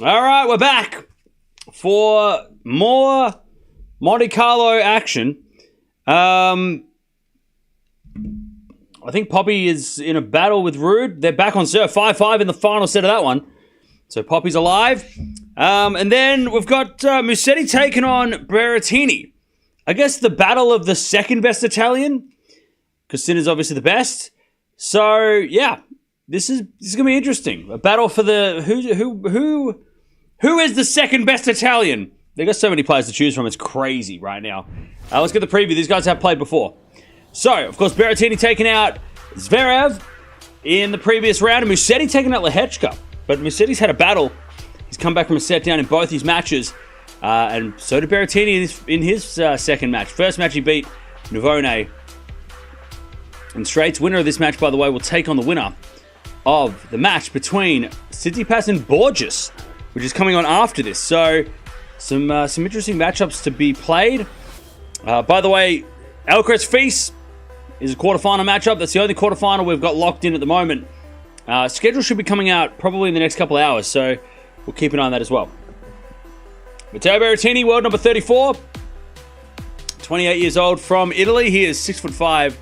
All right, we're back for more Monte-Carlo action. I think Poppy is in a battle with Rude. They're back on serve. 5-5 in the final set of that one. So Poppy's alive. And then we've got Musetti taking on Berrettini. I guess the battle of the second best Italian, because Sinner's obviously the best. So yeah, this is gonna be interesting. A battle for the who is the second best Italian? They've got so many players to choose from. It's crazy right now. Let's get the preview. These guys have played before. So of course Berrettini taking out Zverev in the previous round, and Musetti taking out Lehechka. But Musetti's had a battle. He's come back from a set down in both his matches. And so did Berrettini in his second match. First match he beat Navone in straights. Winner of this match, by the way, will take on the winner of the match between Tsitsipas and Borges, which is coming on after this. So some interesting matchups to be played. By the way, Alcaraz Feast is a quarterfinal matchup. That's the only quarterfinal we've got locked in at the moment. Schedule should be coming out probably in the next couple of hours, so we'll keep an eye on that as well. Matteo Berrettini, world number 34, 28 years old, from Italy. He is 6'5",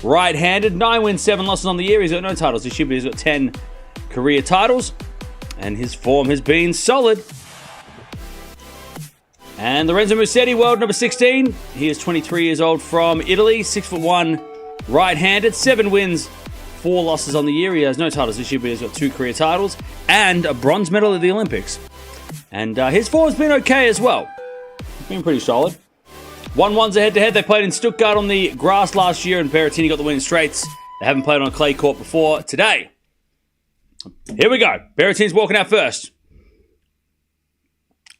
right-handed, 9 wins, 7 losses on the year. He's got no titles this year, but he's got 10 career titles, and his form has been solid. And Lorenzo Musetti, world number 16. He is 23 years old, from Italy, 6'1", right-handed, 7 wins, 4 losses on the year. He has no titles this year, but he's got 2 career titles and a bronze medal at the Olympics. And his form has been okay as well. It's been pretty solid. 1-1's a head-to-head. They played in Stuttgart on the grass last year, and Berrettini got the win in straights. They haven't played on a clay court before today. Here we go. Berrettini's walking out first.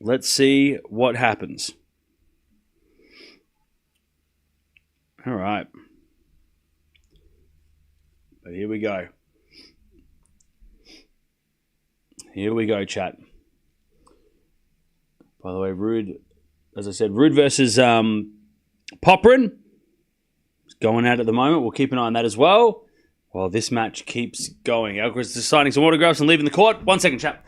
Let's see what happens. All right. But here we go. Here we go, chat. By the way, Rude, as I said, Rude versus Poprin. It's going out at the moment. We'll keep an eye on that as well. While this match keeps going. Alcaraz is signing some autographs and leaving the court. 1 second, chat.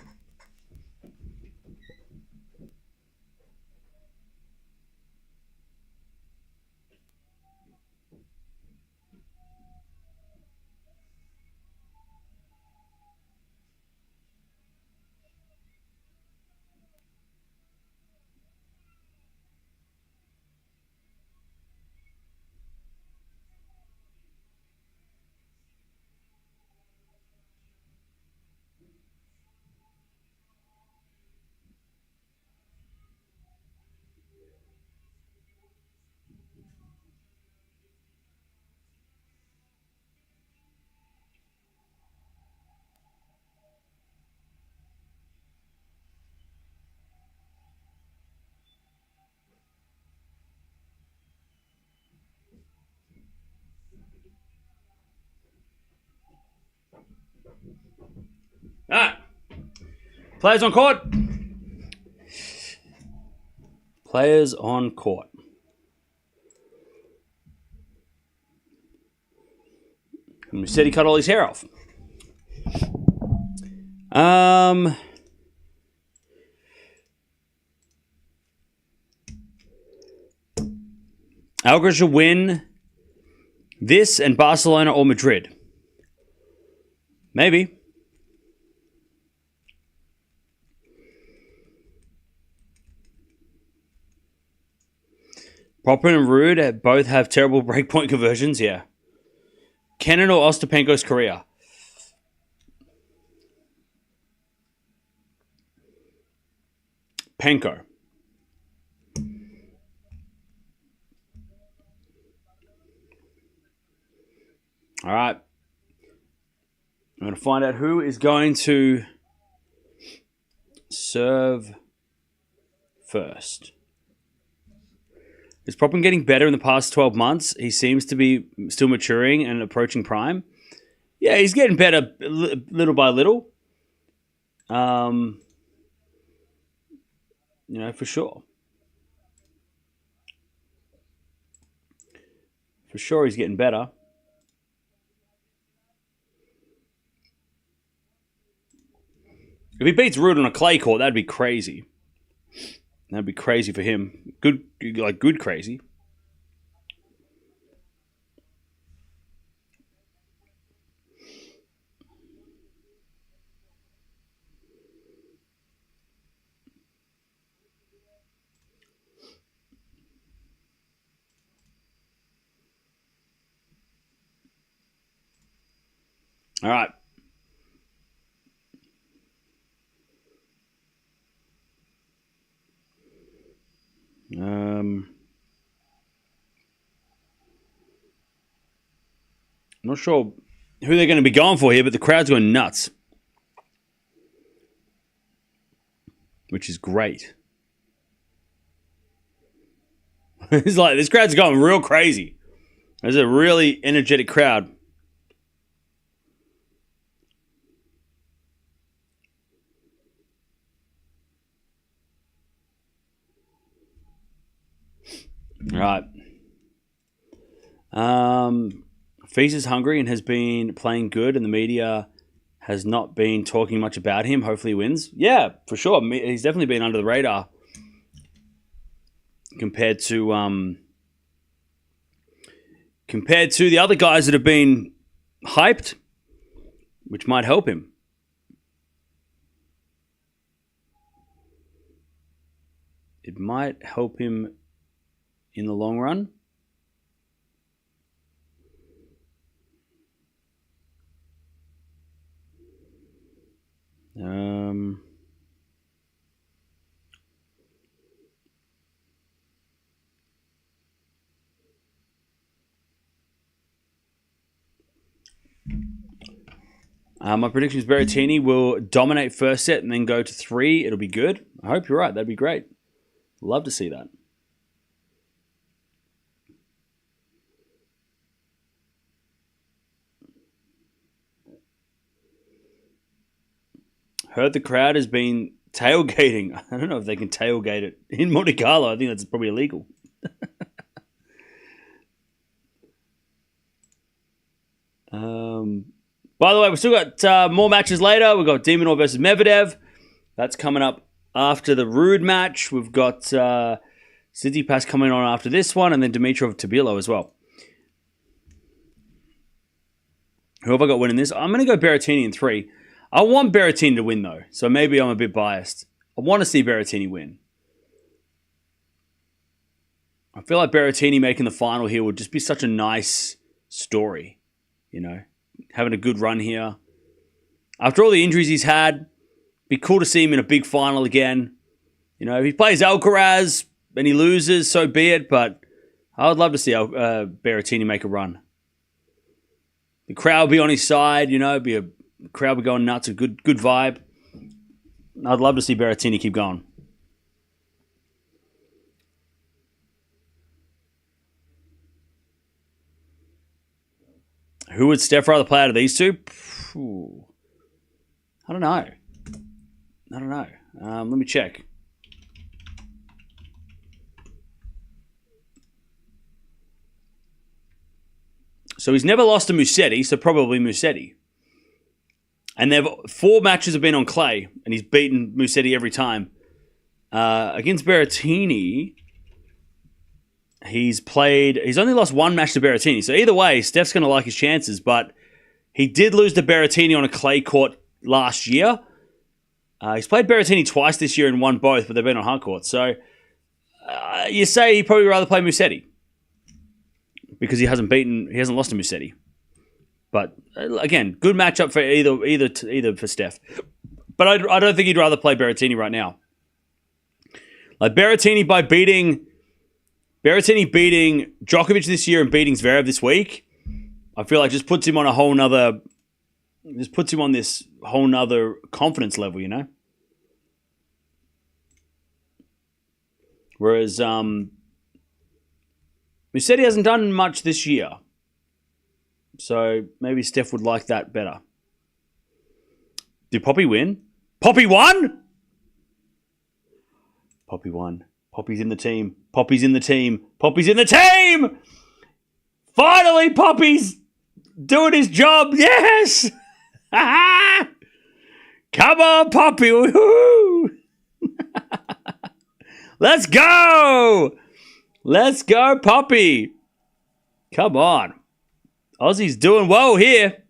All right. Players on court. Players on court. And we said he cut all his hair off. Alcaraz should win this and Barcelona or Madrid. Maybe. Popper and Rude both have terrible breakpoint conversions, yeah. Kenin or Ostapenko's career? Penko. All right. I'm going to find out who is going to serve first. Is Popper getting better in the past 12 months? He seems to be still maturing and approaching prime. Yeah, he's getting better little by little. You know, for sure. For sure he's getting better. If he beats Ruud on a clay court, that'd be crazy. That'd be crazy for him. Good crazy. All right. I'm not sure who they're going to be going for here, but the crowd's going nuts, which is great. It's like this crowd's going real crazy. There's a really energetic crowd. All right. Feast is hungry and has been playing good, and the media has not been talking much about him. Hopefully he wins. Yeah, for sure. He's definitely been under the radar compared to the other guys that have been hyped, which might help him. It might help him in the long run. My prediction is Berrettini will dominate first set and then go to 3. It'll be good. I hope you're right. That'd be great. Love to see that. Heard the crowd has been tailgating. I don't know if they can tailgate it in Monte-Carlo. I think that's probably illegal. By the way, we've still got more matches later. We've got Demonor versus Medvedev. That's coming up after the Ruud match. We've got Tsitsipas coming on after this one, and then Dimitrov Tabilo as well. Who have I got winning this? I'm going to go Berrettini in 3. I want Berrettini to win, though, so maybe I'm a bit biased. I want to see Berrettini win. I feel like Berrettini making the final here would just be such a nice story, you know, having a good run here. After all the injuries he's had, be cool to see him in a big final again. You know, if he plays Alcaraz and he loses, so be it, but I would love to see Berrettini make a run. The crowd will be on his side, you know, the crowd will be going nuts, a good vibe. I'd love to see Berrettini keep going. Who would Steph rather play out of these two? I don't know. Let me check. So he's never lost to Musetti, so probably Musetti. And 4 matches have been on clay, and he's beaten Musetti every time. Against Berrettini, he's only lost 1 match to Berrettini. So either way, Steph's going to like his chances, but he did lose to Berrettini on a clay court last year. He's played Berrettini twice this year and won both, but they've been on hard court. So you say he'd probably rather play Musetti because he hasn't lost to Musetti. But again, good matchup for either for Steph. But I don't think he'd rather play Berrettini right now. Like Berrettini beating Djokovic this year and beating Zverev this week, I feel like just puts him on this whole nother confidence level, you know? Whereas Musetti hasn't done much this year. So maybe Steph would like that better. Did Poppy win? Poppy won? Poppy won. Poppy's in the team. Poppy's in the team. Poppy's in the team! Finally, Poppy's doing his job. Yes! Come Come on, Poppy. Woo-hoo. Let's go. Let's go, Poppy. Come on. Aussie's doing well here.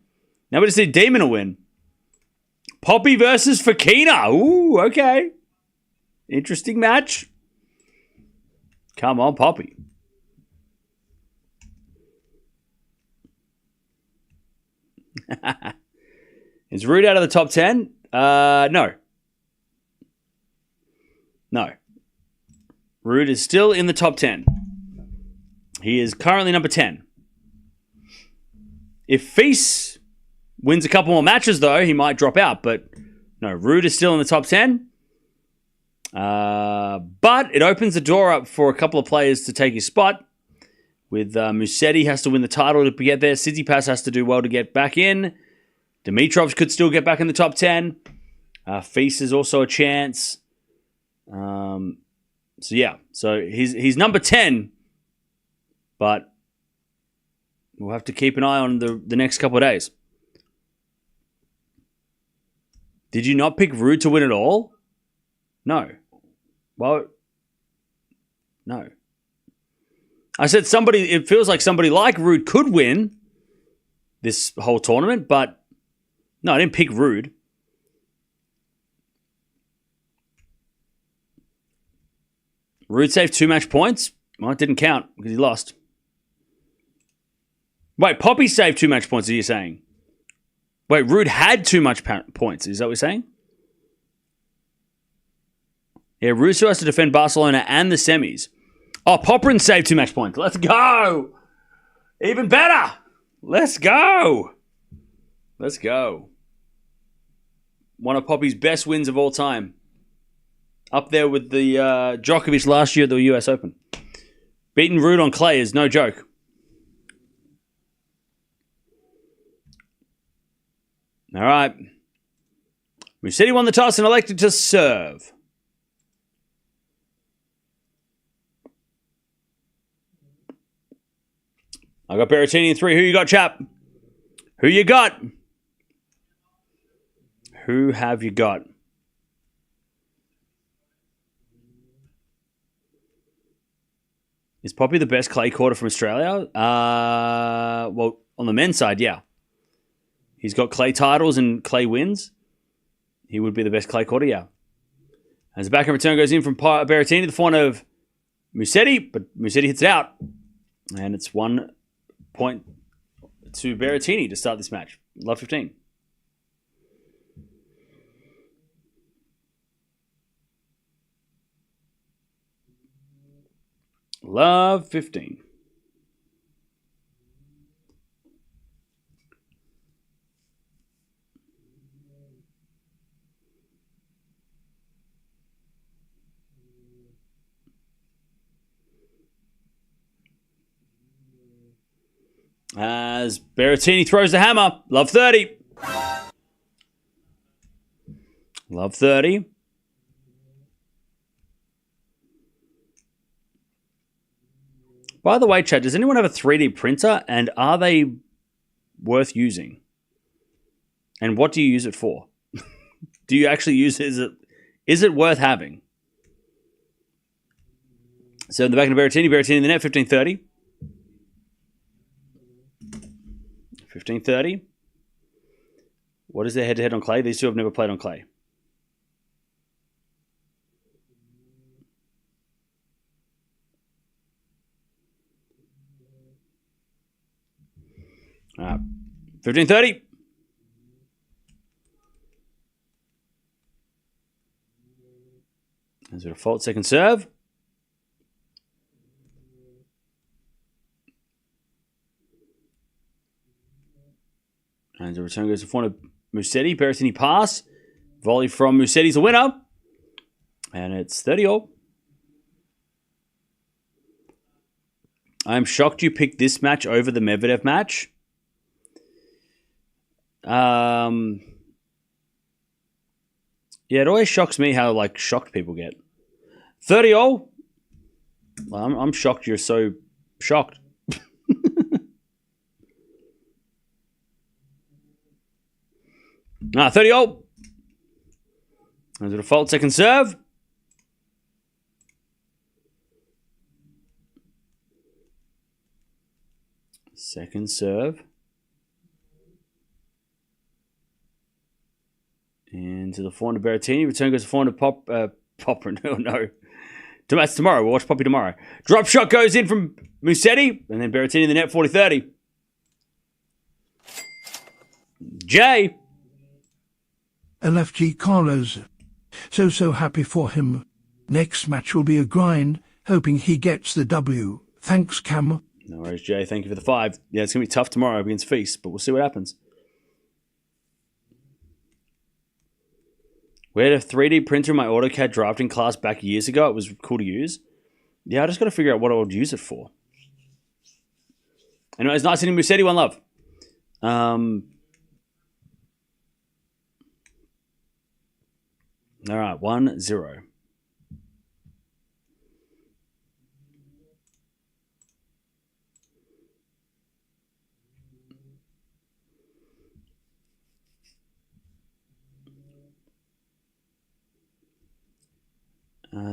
Now we just need Demon to win. Poppy versus Fokina. Ooh, okay. Interesting match. Come on, Poppy. Is Ruud out of the top 10? No. No. Ruud is still in the top 10. He is currently number 10. If Feast wins a couple more matches, though, he might drop out. But no, Ruud is still in the top 10. But it opens the door up for a couple of players to take his spot. With Musetti has to win the title to get there. Tsitsipas has to do well to get back in. Dimitrov could still get back in the top 10. Feast is also a chance. So he's number 10. But we'll have to keep an eye on the next couple of days. Did you not pick Ruud to win it all? No. Well, no. I said it feels like somebody like Ruud could win this whole tournament, but no, I didn't pick Ruud. Ruud saved 2 match points? Well, it didn't count because he lost. Wait, Poppy saved 2 match points, are you saying? Wait, Ruud had 2 match points, is that what you're saying? Yeah, Russo has to defend Barcelona and the semis. Oh, Popperin saved 2 match points. Let's go. Even better. Let's go. Let's go. One of Poppy's best wins of all time. Up there with the Djokovic last year at the US Open. Beating Ruud on clay is no joke. All right. Musetti won the toss and elected to serve. I got Berrettini in 3. Who you got, chap? Who you got? Who have you got? Is Poppy the best clay courter from Australia? Well, on the men's side, yeah. He's got clay titles and clay wins. He would be the best clay courter, yeah. As the backhand return goes in from Berrettini, the forehand of Musetti, but Musetti hits it out. And it's 1 point to Berrettini to start this match. Love 15. Love 15. As Berrettini throws the hammer. Love 30. Love 30. By the way, Chad, does anyone have a 3D printer? And are they worth using? And what do you use it for? Do you actually use it? Is it worth having? So in the back of Berrettini in the net, 15-30. 15-30. What is their head-to-head on clay? These two have never played on clay. All right. 15-30. There's a default second serve. And the return goes to front of Musetti. Berrettini pass. Volley from Musetti's a winner. And it's 30-all. I'm shocked you picked this match over the Medvedev match. Yeah, it always shocks me how shocked people get. 30-all. I'm shocked you're so shocked. 30-all. There's a default second serve. Second serve. And to the forehand of Berrettini. Return goes to forehand of Popper. No. That's tomorrow. We'll watch Poppy tomorrow. Drop shot goes in from Musetti. And then Berrettini in the net, 40-30. Jay. LFG Carlos. So happy for him. Next match will be a grind, hoping he gets the W. Thanks, Cam. No worries, Jay. Thank you for the 5. Yeah, it's going to be tough tomorrow against Feast, but we'll see what happens. We had a 3D printer in my AutoCAD drafting class back years ago. It was cool to use. Yeah, I just got to figure out what I would use it for. Anyway, it's nice seeing Musetti. One love. All right, 1-0.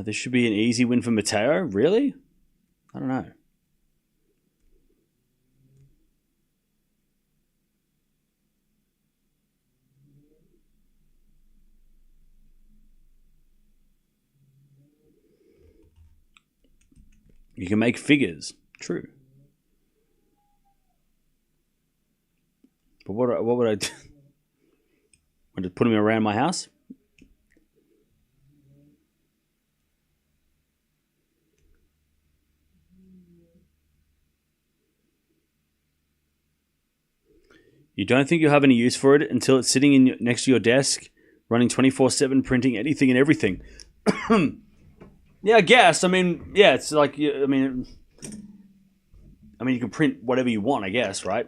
This should be an easy win for Matteo. Really? I don't know. You can make figures. True. But what would I do? I just put him around my house? You don't think you'll have any use for it until it's sitting in next to your desk, running 24/7, printing anything and everything. Yeah, I guess. I mean, yeah, it's like, I mean, you can print whatever you want, I guess, right?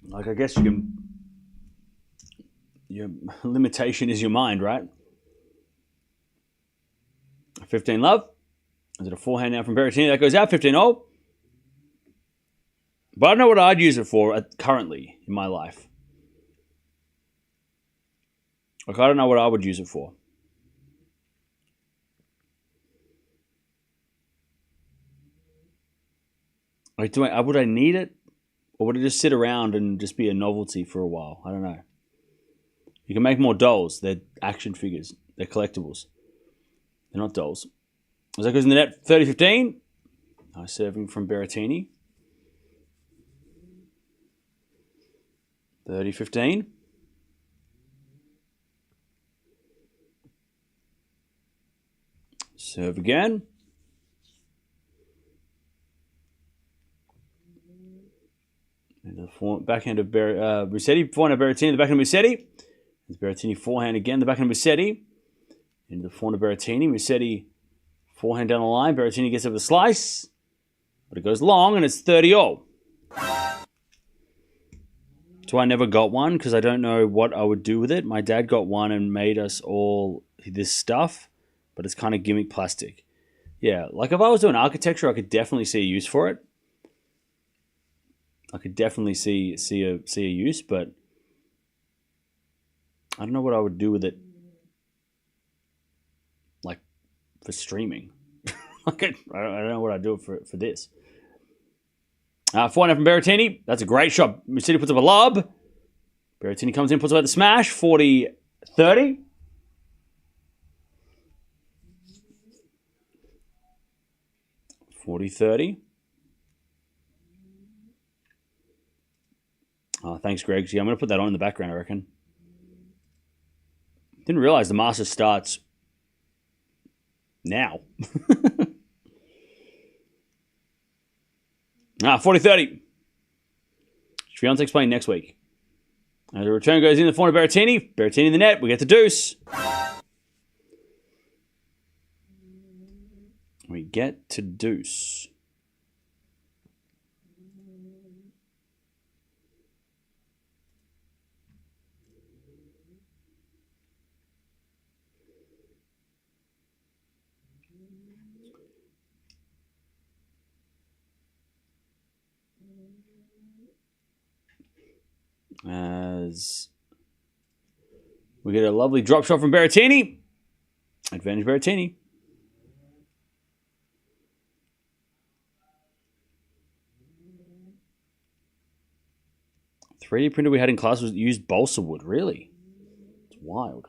Like, I guess you can. Your limitation is your mind, right? 15 love. Is it a forehand now from Berrettini? That goes out 15-0. But I don't know what I'd use it for currently in my life. Like, I don't know what I would use it for. Like, would I need it? Or would it just sit around and just be a novelty for a while? I don't know. You can make more dolls. They're action figures. They're collectibles. They're not dolls. As that goes in the net, 30-15. Nice serving from Berrettini. 30-15. Serve again. And the backhand of Musetti. Forehand of Berrettini. The backhand of Musetti. There's Berrettini forehand again. The backhand of Musetti. Into the forehand of Berrettini. Musetti forehand down the line. Berrettini gets over the slice. But it goes long and it's 30-0. So I never got one because I don't know what I would do with it. My dad got one and made us all this stuff. But it's kind of gimmick plastic. Yeah, like if I was doing architecture, I could definitely see a use for it. I could definitely see a use, but I don't know what I would do with it. Like for streaming, I don't know what I'd do for this. Forehand from Berrettini. That's a great shot. Musetti puts up a lob. Berrettini comes in, puts up the smash. 40-30. Thanks, Greg. Yeah, I'm going to put that on in the background, I reckon. Didn't realize the Masters starts now. 40-30. Swiatek's playing next week. As the return goes in the forehand of Berrettini. Berrettini in the net. We get the deuce. We get to deuce. As we get a lovely drop shot from Berrettini. Advantage Berrettini. 3D printer we had in class was used balsa wood. Really? It's wild.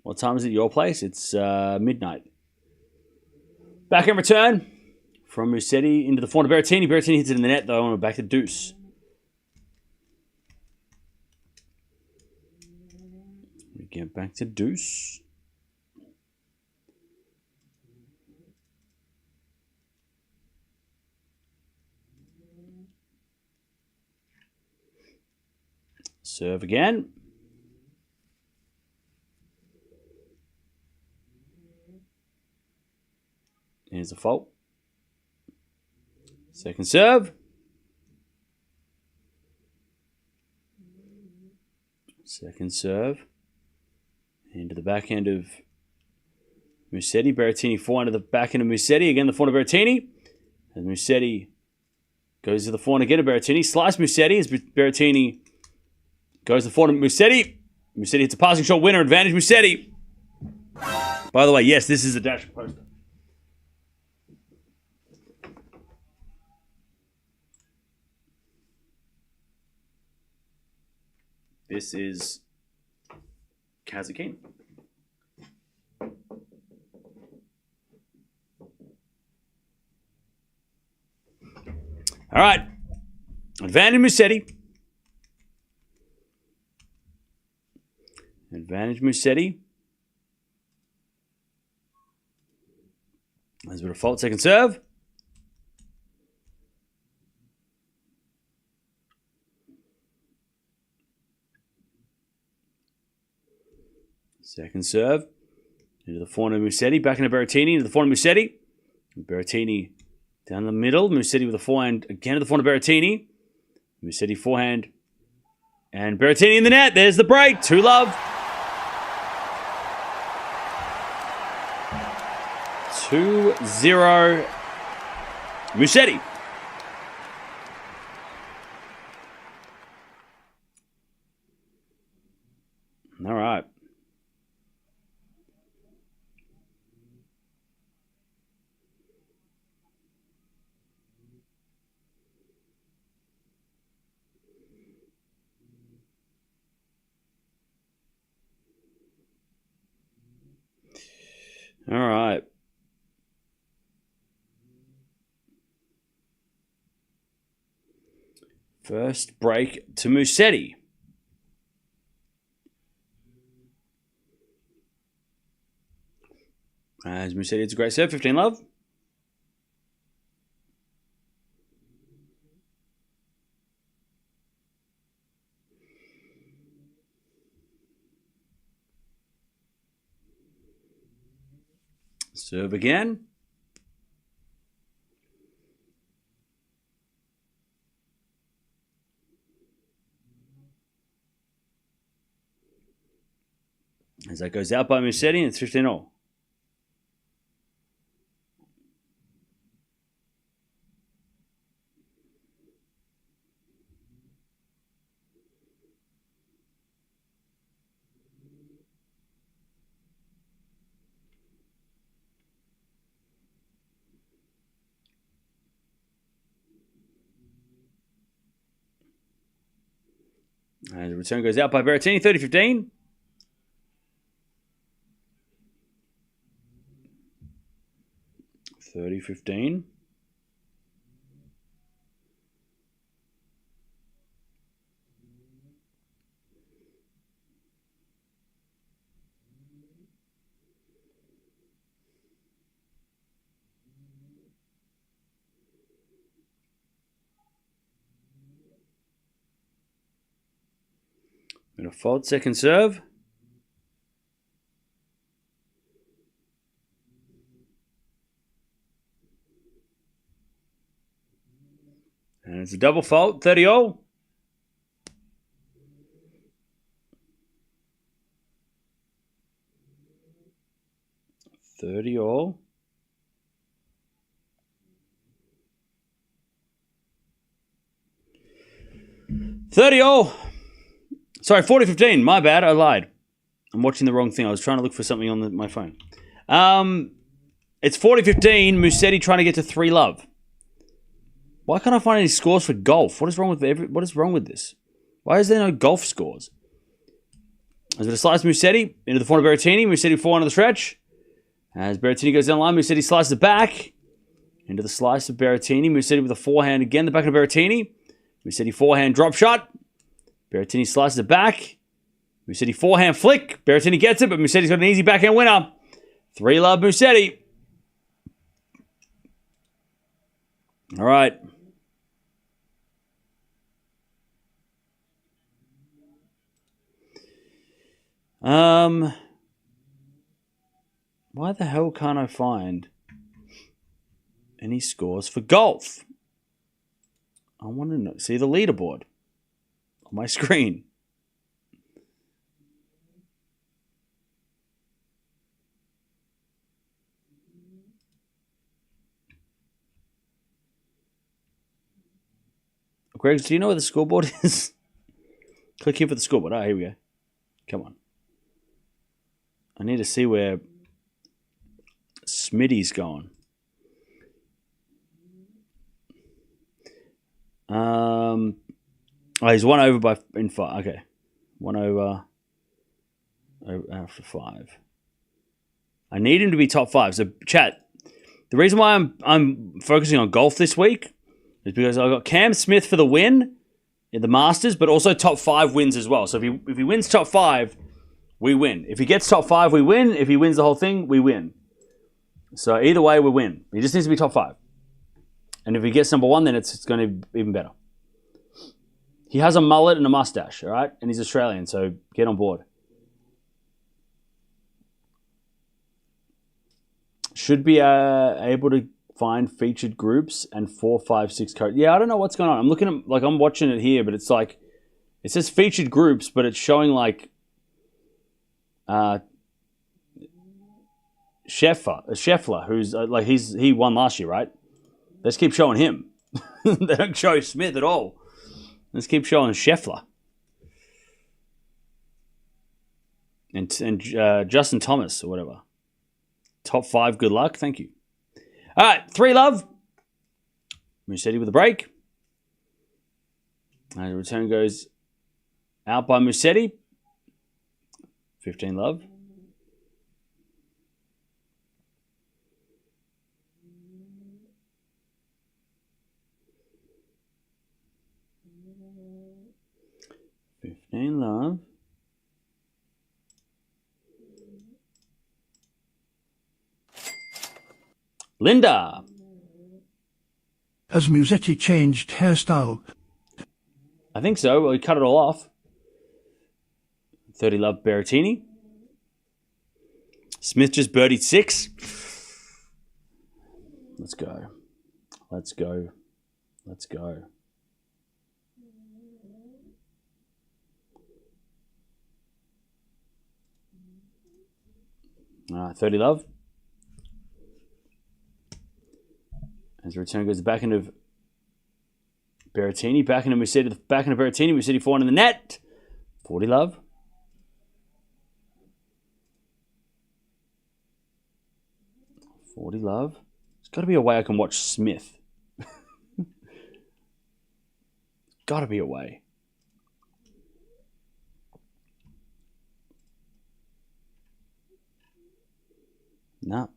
What time is it at your place? It's midnight. Back in return from Musetti into the forehand of Berrettini. Berrettini hits it in the net, though, and we're back to deuce. We get back to deuce. Serve again. Here's a fault. Second serve. Second serve. Into the backhand of Musetti. Berrettini forehand to the backhand of Musetti. Again, the forehand of Berrettini. And Musetti goes to the forehand again of Berrettini. Slice Musetti as Berrettini goes to the forehand of Musetti. Musetti hits a passing shot winner. Advantage Musetti. By the way, yes, this is a dash poster. This is Kazakhin. All right. Advantage Musetti. Advantage Musetti. There's a bit of fault. Second serve. Second serve. Into the forehand of Musetti. Back into Berrettini. Into the forehand of Musetti. Berrettini down the middle. Musetti with the forehand. Again to the forehand of Berrettini. Musetti forehand. And Berrettini in the net. There's the break. 2-love. 2-0. Musetti. All right. All right. First break to Musetti. As Musetti, it's a great serve. 15-love. Serve again. As that goes out by Musetti, and it's 15-all. And the return goes out by Berrettini, 30-15. $30-15. Going to fold second serve. And it's a double fault, 30-all. 30 all. Sorry, 40-15. My bad. I lied. I'm watching the wrong thing. I was trying to look for something on my phone. It's 40-15. Musetti trying to get to 3-love. Why can't I find any scores for golf? What is wrong with this? Why is there no golf scores? As it slices Musetti into the forehand of Berrettini. Musetti 4 on the stretch. As Berrettini goes down the line, Musetti slices it back into the slice of Berrettini. Musetti with a forehand again, the back of Berrettini. Musetti forehand drop shot. Berrettini slices it back. Musetti forehand flick. Berrettini gets it, but Musetti's got an easy backhand winner. 3-love Musetti. All right. Why the hell can't I find any scores for golf? I want to know. See the leaderboard on my screen. Greg, do you know where the scoreboard is? Click here for the scoreboard. Oh, here we go. Come on. I need to see where Smitty's going. Oh, he's 1 over in 5. Okay. 1 over after 5. I need him to be top 5. So, chat, the reason why I'm focusing on golf this week is because I got Cam Smith for the win in the Masters, but also top 5 wins as well. So if he wins top 5, we win. If he gets top 5, we win. If he wins the whole thing, we win. So either way, we win. He just needs to be top 5. And if he gets number 1, then it's going to be even better. He has a mullet and a mustache, all right? And he's Australian, so get on board. Should be able to find featured groups and 4, 5, 6 code. Yeah, I don't know what's going on. I'm looking at, like, I'm watching it here, but it's like, it says featured groups, but it's showing like Scheffler, who's like he won last year, right? Let's keep showing him. They don't show Smith at all. Let's keep showing Scheffler and Justin Thomas or whatever. Top 5, good luck. Thank you. All right, 3-love. Musetti with a break. And the return goes out by Musetti. 15-love. Love. Linda. Has Musetti changed hairstyle? I think so. Well, he cut it all off. 30-love Berrettini. Smith just birdied 6. Let's go. Let's go. Let's go. 30-love. As the return goes back into Berrettini. Back into Musetti. Back into Berrettini. Musetti 4 in the net. 40-love. Love. There's got to be a way I can watch Smith. Got to be a way. No.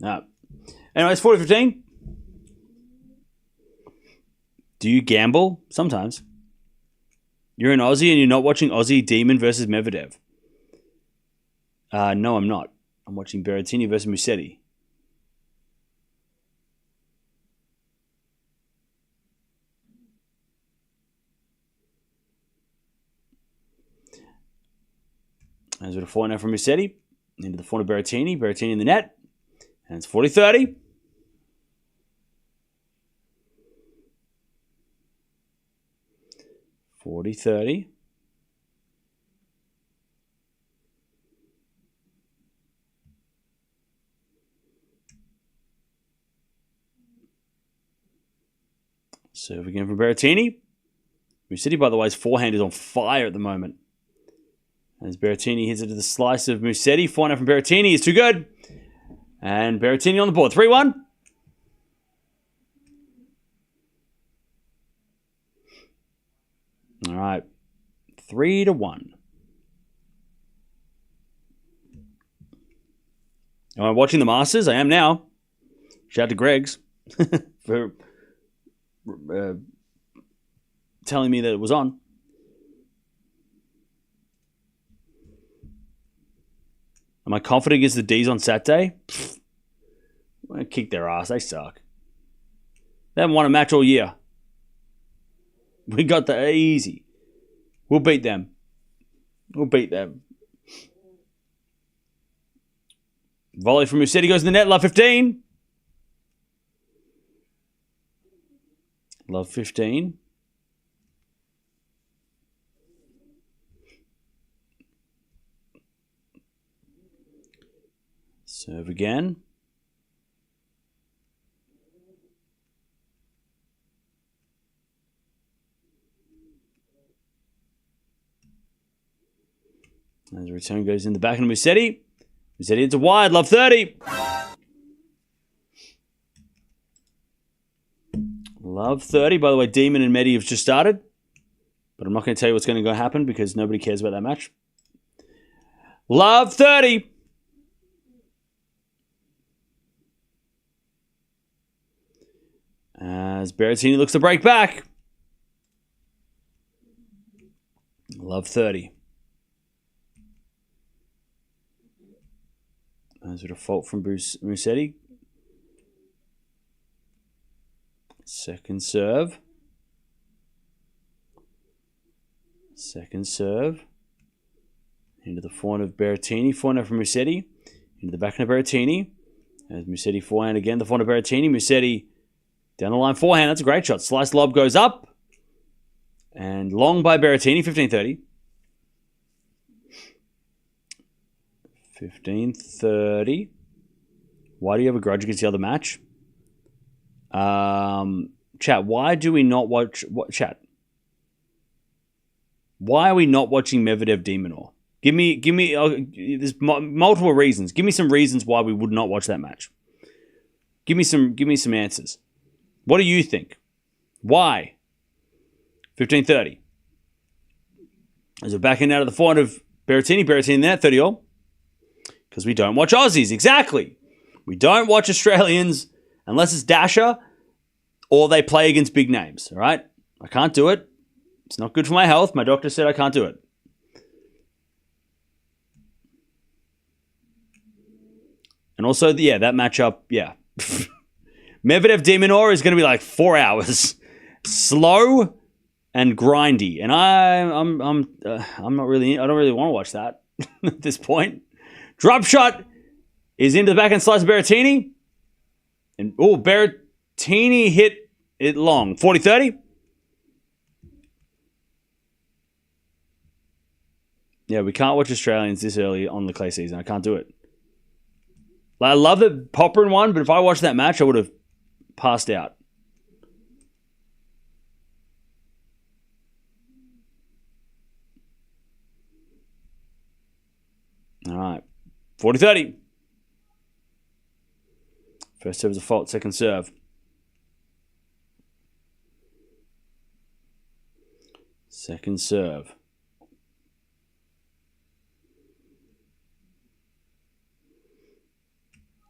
No. Anyways, 40-15. Do you gamble? Sometimes. You're an Aussie and you're not watching Aussie Demon versus Medvedev. No, I'm not. I'm watching Berrettini versus Musetti. As with a 4 now from Musetti. Into the 4 of Berrettini. Berrettini in the net. And it's 40-30. Serve again from Berrettini. Musetti, by the way, his forehand is on fire at the moment. As Berrettini hits it to the slice of Musetti. Forehand from Berrettini is too good. And Berrettini on the board. 3-1. All right. 3-1. Am I watching the Masters? I am now. Shout out to Greg's for telling me that it was on. Am I confident against the D's on Saturday? I'm going to kick their ass. They suck. They haven't won a match all year. We got the easy. We'll beat them. We'll beat them. Volley from Musetti goes in the net. Love 15. Love 15. Serve again. As the return goes in the back of Musetti. Musetti into wide. Love 30. Love 30. By the way, Demon and Medi have just started. But I'm not going to tell you what's going to happen because nobody cares about that match. Love 30. As Berrettini looks to break back. Love 30. As a default from Musetti. Second serve. Second serve. Into the forehand of Berrettini. Forehand from Musetti. Into the backhand of Berrettini. As Musetti forehand again. The forehand of Berrettini. Musetti down the line forehand. That's a great shot. Slice lob goes up. And long by Berrettini. 15-30. 15-30. Why do you have a grudge against the other match? Chat, why do we not watch... Chat. Why are we not watching Medvedev de Minaur? Give me there's multiple reasons. Give me some reasons why we would not watch that match. Give me some answers. What do you think? Why? 15-30. As we're backing out of the forehand of Berrettini. Berrettini in there, 30-all. Because we don't watch Aussies. Exactly. We don't watch Australians unless it's Dasher or they play against big names. All right? I can't do it. It's not good for my health. My doctor said I can't do it. And also, yeah, that matchup, yeah. Medvedev de Minaur is going to be like 4 hours. Slow and grindy. And I'm not really, I don't really want to watch that at this point. Drop shot is into the backhand slice of Berrettini. And, Berrettini hit it long. 40-30. Yeah, we can't watch Australians this early on the clay season. I can't do it. I love that Popperin won, but if I watched that match, I would have passed out. All right. 40-30. First serve is a fault. Second serve. Second serve.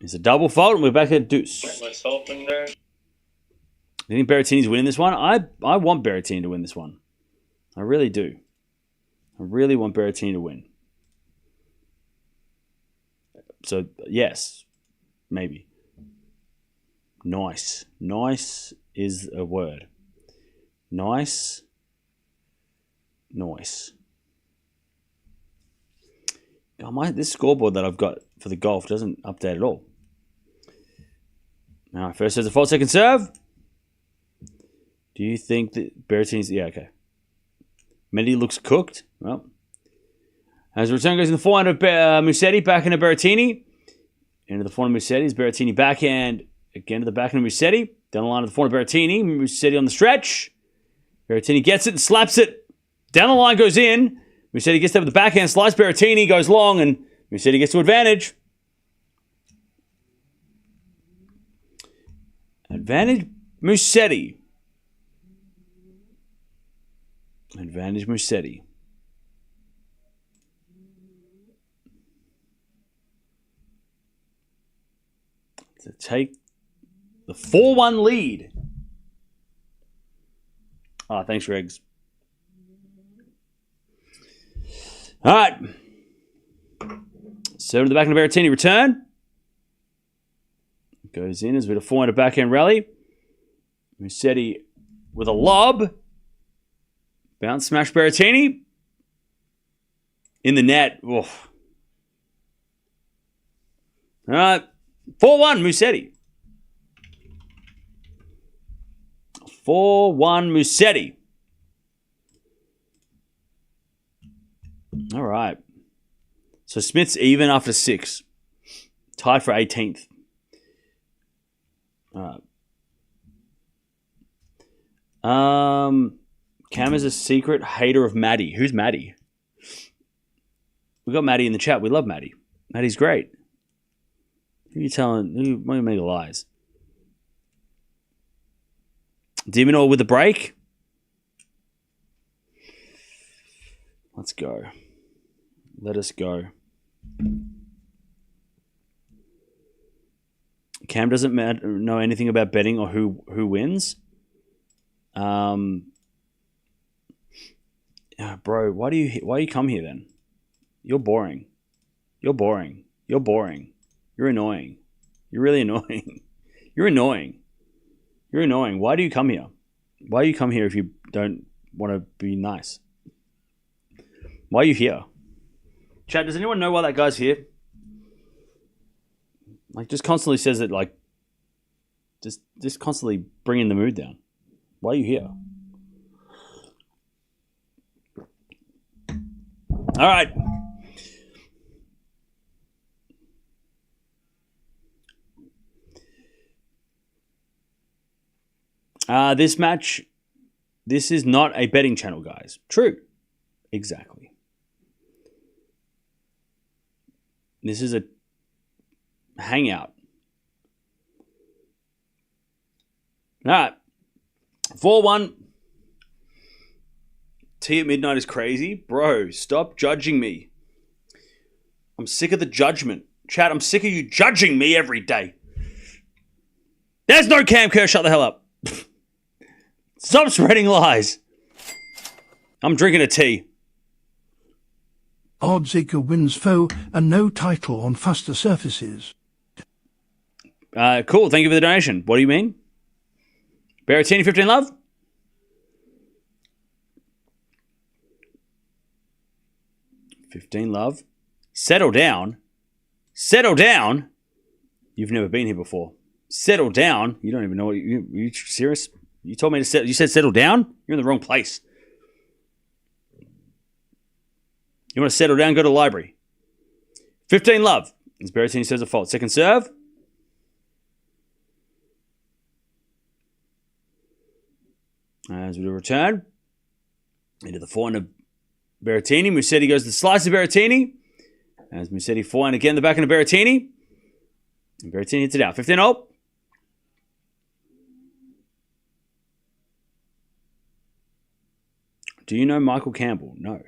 It's a double fault, and we're back at deuce. Myself in there. I think Berrettini's winning this one. I want Berrettini to win this one. I really do. I really want Berrettini to win. So, yes. Maybe. Nice. Nice is a word. Nice. Nice. God, this scoreboard that I've got for the golf doesn't update at all. All right, first serve's a fault, second serve. Do you think that Berrettini's... Yeah, okay. Medi looks cooked. Well, as the return goes in the forehand of Musetti, back into Berrettini. Into the forehand of Musetti is Berrettini backhand. Again to the backhand of Musetti. Down the line of the corner, Berrettini. Musetti on the stretch. Berrettini gets it and slaps it. Down the line goes in. Musetti gets there with the backhand slice. Berrettini goes long, and Musetti gets to advantage. Advantage Musetti. Advantage Musetti. To take the 4-1 lead. Ah, thanks, Regs. All right. Serve to the back of Berrettini. Return. Goes in as with a forehand backhand rally. Musetti with a lob. Bounce smash Berrettini. In the net. Oof. All right. 4-1 Musetti. 4-1 Musetti. All right. So Smith's even after 6. Tied for 18th. All right. Cam is a secret hater of Maddie. Who's Maddie? We got Maddie in the chat. We love Maddie. Maddie's great. Who are you telling? Why are you making lies? Diminor with the break. Let's go. Let us go. Cam doesn't know anything about betting or who wins. Bro, why do you come here then? You're boring. You're boring. You're boring. You're annoying. You're really annoying. You're annoying. You're annoying. Why do you come here? Why do you come here if you don't want to be nice? Why are you here? Chat, does anyone know why that guy's here? Like, just constantly says it, like, just constantly bringing the mood down. Why are you here? All right. This match, this is not a betting channel, guys. True. Exactly. This is a hangout. All right. 4-1. Tea at midnight is crazy. Bro, stop judging me. I'm sick of the judgment. Chat, I'm sick of you judging me every day. There's no Cam Kerr. Shut the hell up. Stop spreading lies. I'm drinking a tea. Odds Iga wins foe and no title on faster surfaces. Cool. Thank you for the donation. What do you mean? Berrettini, 15 love. $15 love. Settle down. Settle down. You've never been here before. Settle down. You don't even know what you serious? You told me to settle. You said settle down? You're in the wrong place. You want to settle down? Go to the library. 15 love. As Berrettini says a fault. Second serve. As we do return. Into the forehand of Berrettini. Musetti goes to the slice of Berrettini. As Musetti forehand again, the backhand of Berrettini. And Berrettini hits it out. 15-0. Do you know Michael Campbell? No.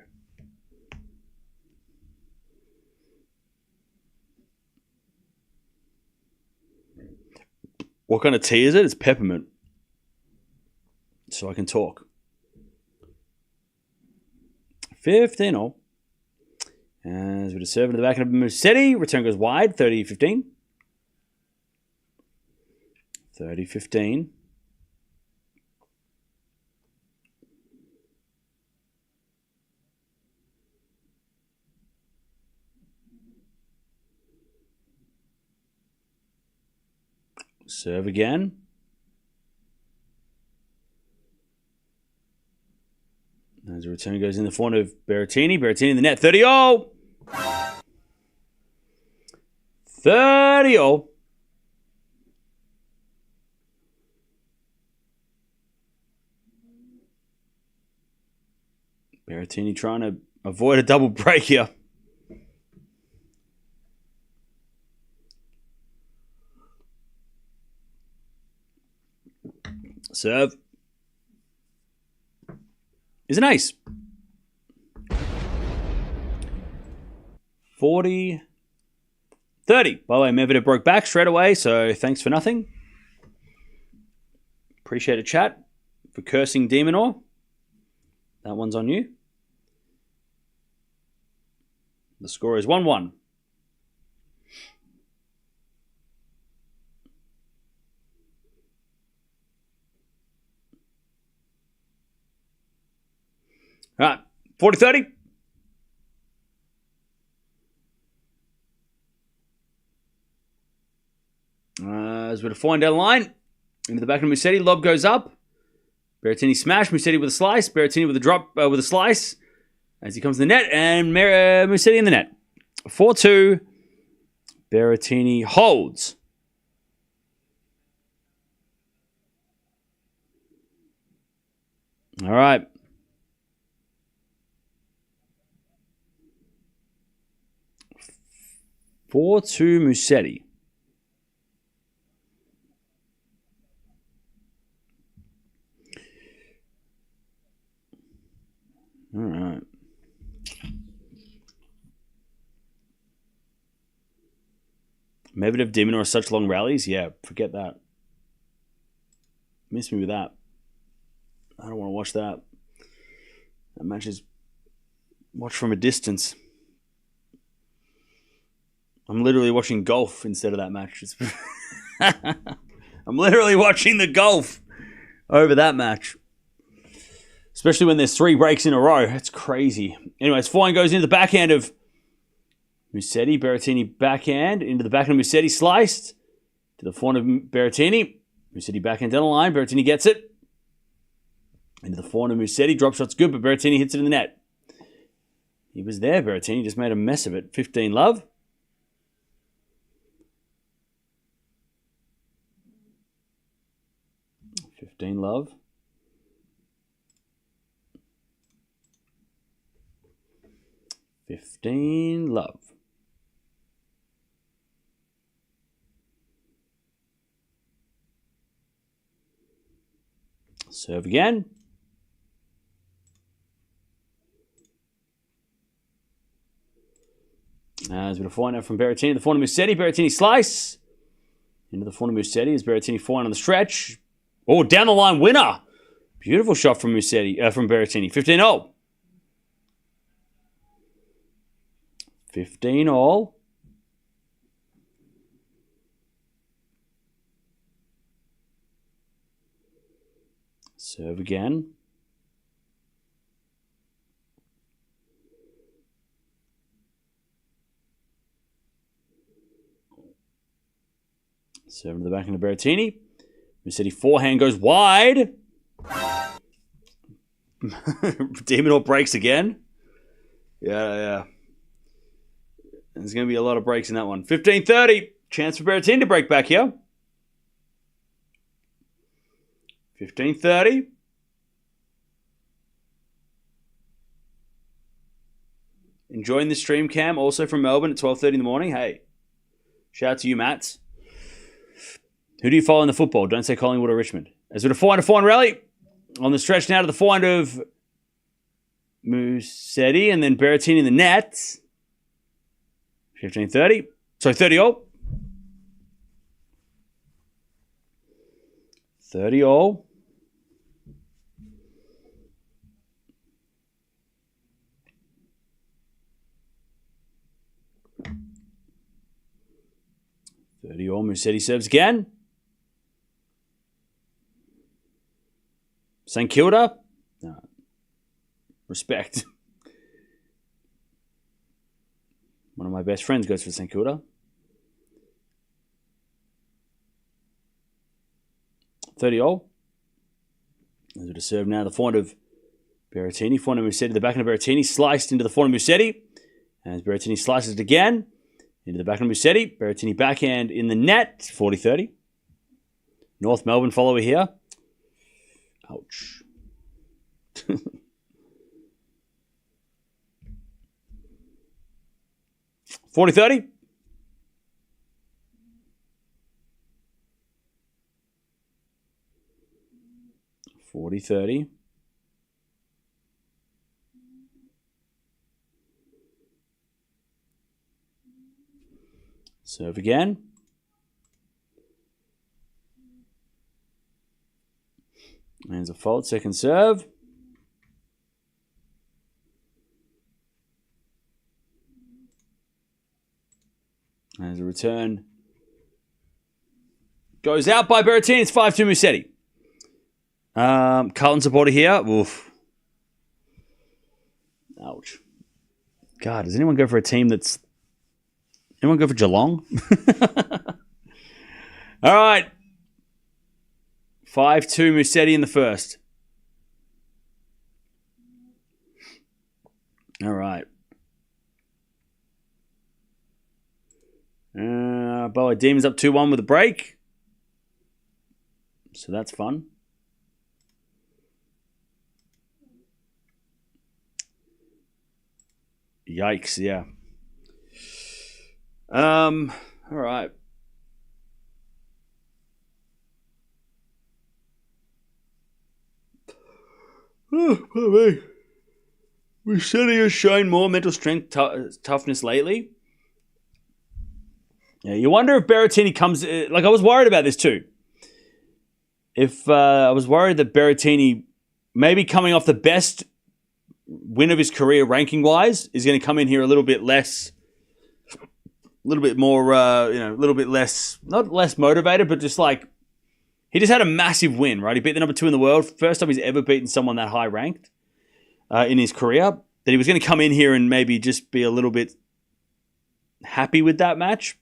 What kind of tea is it? It's peppermint. So I can talk. 15-0. As with a serve in the back of Musetti. Return goes wide. 30-15. 30-15. Serve again. As a return goes in the forehand of Berrettini. Berrettini in the net. 30-0. 30-0. Berrettini trying to avoid a double break here. Serve is an ace. 40-30. By the way, Medvedev broke back straight away, so thanks for nothing. Appreciate it, chat, for cursing Demonor. That one's on you. The score is 1-1. All right, 40-30. As we're to find down the line, into the back of Musetti, lob goes up. Berrettini smash, Musetti with a slice, Berrettini with a drop, with a slice, as he comes to the net, and Musetti in the net. 4-2, Berrettini holds. All right. Four-two Musetti. All right. Medvedev, Demon are such long rallies? Yeah, forget that. Miss me with that. I don't want to watch that. That match is watch from a distance. I'm literally watching golf instead of that match. I'm literally watching the golf over that match. Especially when there's 3 breaks in a row. That's crazy. Anyways, fine goes into the backhand of Musetti. Berrettini backhand. Into the backhand of Musetti. Sliced. To the forehand of Berrettini. Musetti backhand down the line. Berrettini gets it. Into the forehand of Musetti. Drop shot's good, but Berrettini hits it in the net. He was there, Berrettini. Just made a mess of it. 15 love. Love. Love. Serve again. As we find out from Berrettini, the forehand of Musetti. Berrettini slice. Into the forehand of Musetti as Berrettini forehand on the stretch. Oh, down the line winner. Beautiful shot from Musetti, from Berrettini. 15-0. 15-all. Serve again. Serve to the back into Berrettini. Musetti forehand goes wide. Demonor breaks again. Yeah. There's going to be a lot of breaks in that one. 15-30. Chance for Berrettini to break back here. 15-30. Enjoying the stream cam also from Melbourne at 12:30 in the morning. Hey, shout out to you, Matt. Who do you follow in the football? Don't say Collingwood or Richmond. As with a forehand rally. On the stretch now to the forehand of Musetti and then Berrettini in the net. 15-30. So 30-all. 30-all. Musetti serves again. St Kilda. No. Respect. One of my best friends goes for St Kilda. 30-all. As we serve now the forehand of Berrettini. Forehand of Musetti. The backhand of Berrettini sliced into the forehand of Musetti. As Berrettini slices it again. Into the backhand of Musetti. Berrettini backhand in the net. 40-30. North Melbourne follower here. Ouch. 40-30. Serve again. There's a fault. Second serve. There's a return. Goes out by Berrettini. It's 5-2 Musetti. Carlton supporter here. Oof. Ouch. God, does anyone go for a team that's... Anyone go for Geelong? All right. 5-2 Musetti in the first. All right. Boa Demons up 2-1 with a break. So that's fun. Yikes, yeah. All right. Oh, Musetti has shown more mental strength, toughness lately. Yeah, you wonder if Berrettini comes... Like, I was worried about this too. I was worried that Berrettini, maybe coming off the best win of his career ranking-wise, is going to come in here a little bit less... A little bit more, a little bit less... Not less motivated, but just like... He just had a massive win, right? He beat the number 2 in the world. First time he's ever beaten someone that high ranked in his career. That he was going to come in here and maybe just be a little bit happy with that match,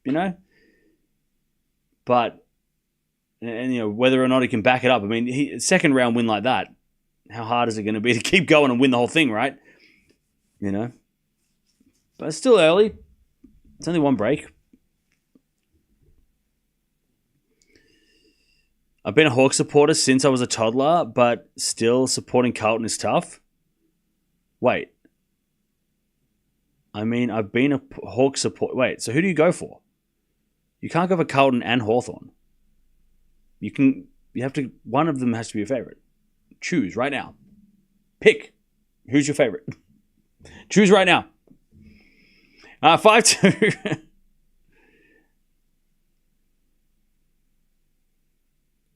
But, and whether or not he can back it up. I mean, second round win like that, how hard is it going to be to keep going and win the whole thing, right? But it's still early. It's only one break. I've been a Hawks supporter since I was a toddler, but still supporting Carlton is tough. Wait. I mean, I've been a Hawks supporter. Wait, so who do you go for? You can't go for Carlton and Hawthorn. You have to, one of them has to be your favorite. Choose right now. Pick. Who's your favorite? Choose right now. 5-2.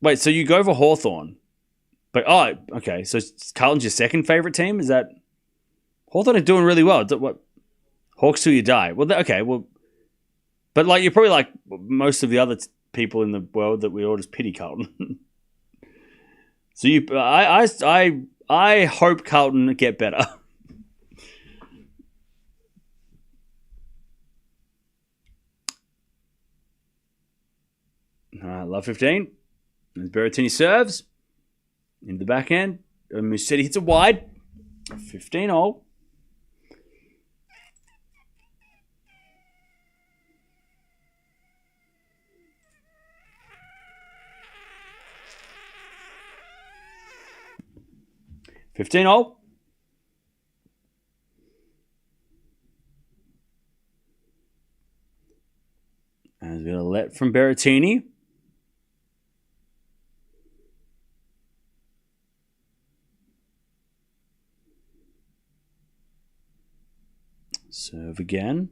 Wait, so you go for Hawthorn. But, okay. So Carlton's your second favorite team? Is that... Hawthorn are doing really well. What? Hawks till you die. Well, okay, well... But, like, you're probably like most of the other people in the world that we all just pity Carlton. So I hope Carlton get better. All right, love 15. As Berrettini serves into the backhand. Musetti hits it wide. 15-all. As we got a let from Berrettini. Serve again.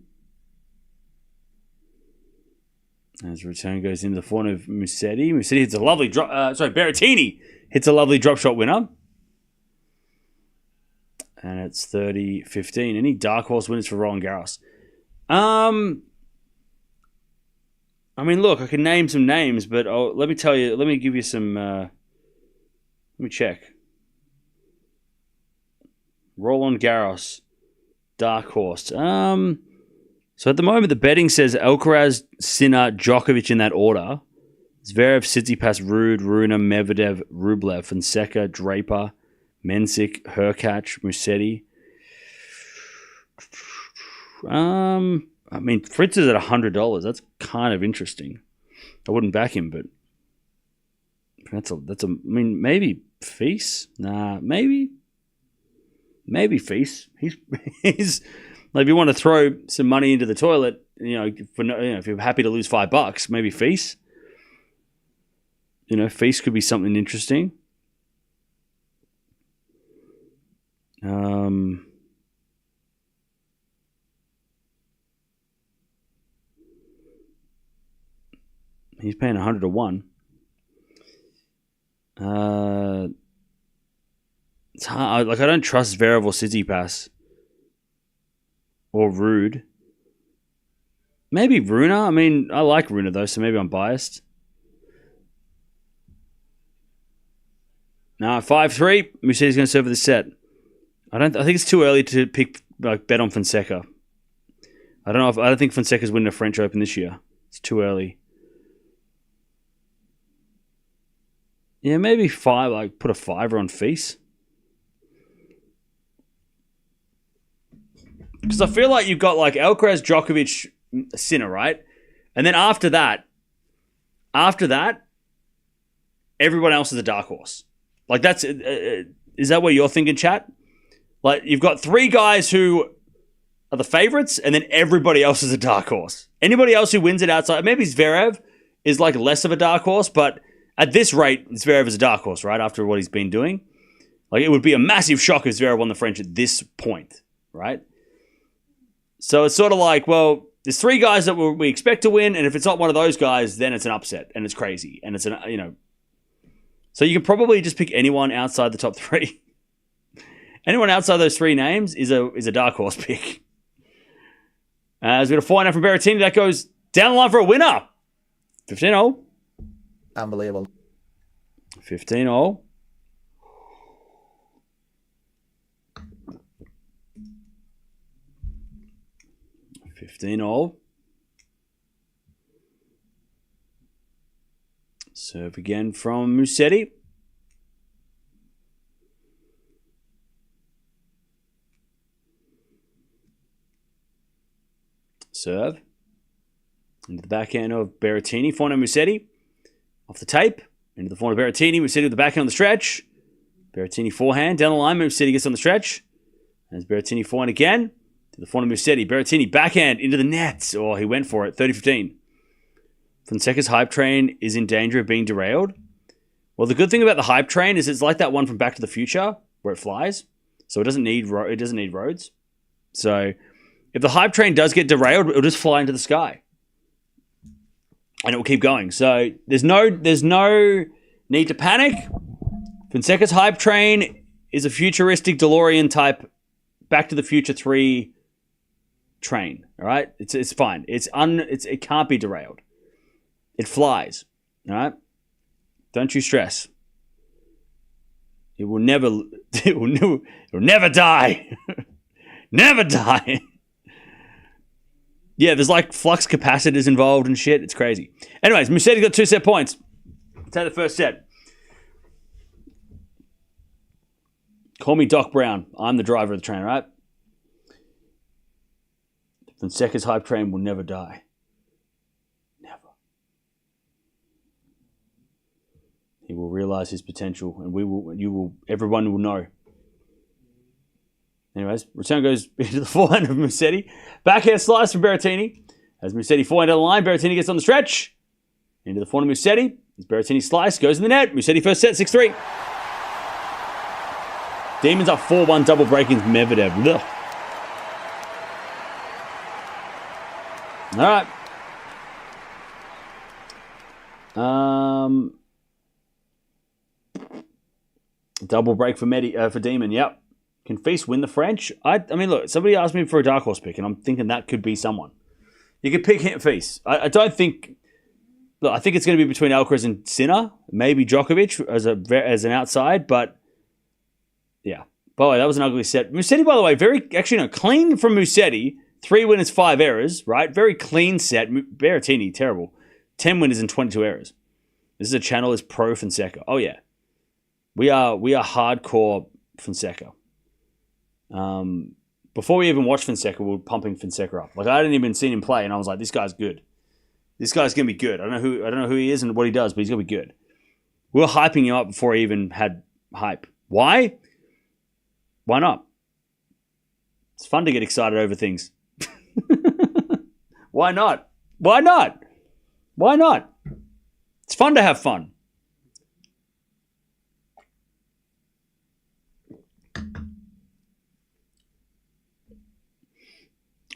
As return goes into the form of Musetti. Musetti hits a lovely drop. Berrettini hits a lovely drop shot winner. And it's 30-15. Any dark horse winners for Roland Garros? I mean, look, I can name some names, but let me tell you. Let me give you some. Let me check. Roland Garros. Dark horse. So at the moment, the betting says Alcaraz, Sinner, Djokovic in that order. Zverev, Tsitsipas, Ruud, Rune, Medvedev, Rublev, Fonseca, Draper, Mensik, Hurkacz, Musetti. I mean, Fritz is at $100. That's kind of interesting. I wouldn't back him, but that's a. I mean, maybe Feast. Nah, maybe Feast. He's Like if you want to throw some money into the toilet, if you're happy to lose $5, maybe Feast. Feast could be something interesting. He's paying 100 to 1. It's hard. I don't trust Zverev or Tsitsipas or Rude. Maybe Rune. I mean, I like Rune though, so maybe I'm biased. Now 5-3. Musetti's going to serve for the set. I think it's too early to bet on Fonseca. I don't think Fonseca's winning the French Open this year. It's too early. Yeah, maybe 5. Put a 5 on Feast. Because I feel like you've got Alcaraz, Djokovic, Sinner, right? And then after that, everyone else is a dark horse. That's is that what you're thinking, chat? You've got 3 guys who are the favorites, and then everybody else is a dark horse. Anybody else who wins it outside, maybe Zverev is less of a dark horse, but at this rate, Zverev is a dark horse, right? After what he's been doing. It would be a massive shock if Zverev won the French at this point, right? So it's sort of well, there's 3 guys that we expect to win, and if it's not one of those guys, then it's an upset, and it's crazy, and it's So you can probably just pick anyone outside the top 3. Anyone outside those 3 names is a dark horse pick. As we got a 4-0 from Berrettini, that goes down the line for a winner. 15-0. Unbelievable. 15-0. Serve again from Musetti. Serve. Into the backhand of Berrettini. Forehand Musetti. Off the tape. Into the forehand of Berrettini. Musetti with the backhand on the stretch. Berrettini forehand. Down the line. Musetti gets on the stretch. As Berrettini forehand again. To the forehand of Musetti. Berrettini backhand into the net. Oh, he went for it. 30-15. Fonseca's hype train is in danger of being derailed. Well, the good thing about the hype train is it's like that one from Back to the Future where it flies. So it doesn't need roads. So if the hype train does get derailed, it'll just fly into the sky. And it will keep going. So there's no need to panic. Fonseca's hype train is a futuristic DeLorean type Back to the Future 3 train. All right? It's fine. It can't be derailed. It flies. All right? Don't you stress. It will never die. Never die. Yeah, there's flux capacitors involved and shit. It's crazy. Anyways, Musetti got 2 set points. Take the first set. Call me Doc Brown. I'm the driver of the train, right? Fonseca's hype train will never die. Never. He will realize his potential, and everyone will know. Anyways, return goes into the forehand of Musetti. Backhand slice from Berrettini. As Musetti forehand down the line, Berrettini gets on the stretch. Into the forehand of Musetti. As Berrettini slice goes in the net. Musetti first set, 6-3. Demons up 4-1, double breaking Medvedev. Ugh. All right. Double break for Demon. Yep. Can Feast win the French? I mean, look, somebody asked me for a dark horse pick, and I'm thinking that could be someone. You could pick Feast. I don't think. Look, I think it's going to be between Alcaraz and Sinner, maybe Djokovic as an outside, but yeah. By the way, that was an ugly set. Musetti, by the way, clean from Musetti. 3 winners, 5 errors, right? Very clean set. Berrettini, terrible. 10 winners and 22 errors. This is a channel is pro Fonseca. Oh yeah, we are hardcore Fonseca. Before we even watched Fonseca, we were pumping Fonseca up. I hadn't even seen him play, and I was like, this guy's good. This guy's gonna be good. I don't know who he is and what he does, but he's gonna be good. We were hyping him up before he even had hype. Why? Why not? It's fun to get excited over things. Why not? Why not? Why not? It's fun to have fun.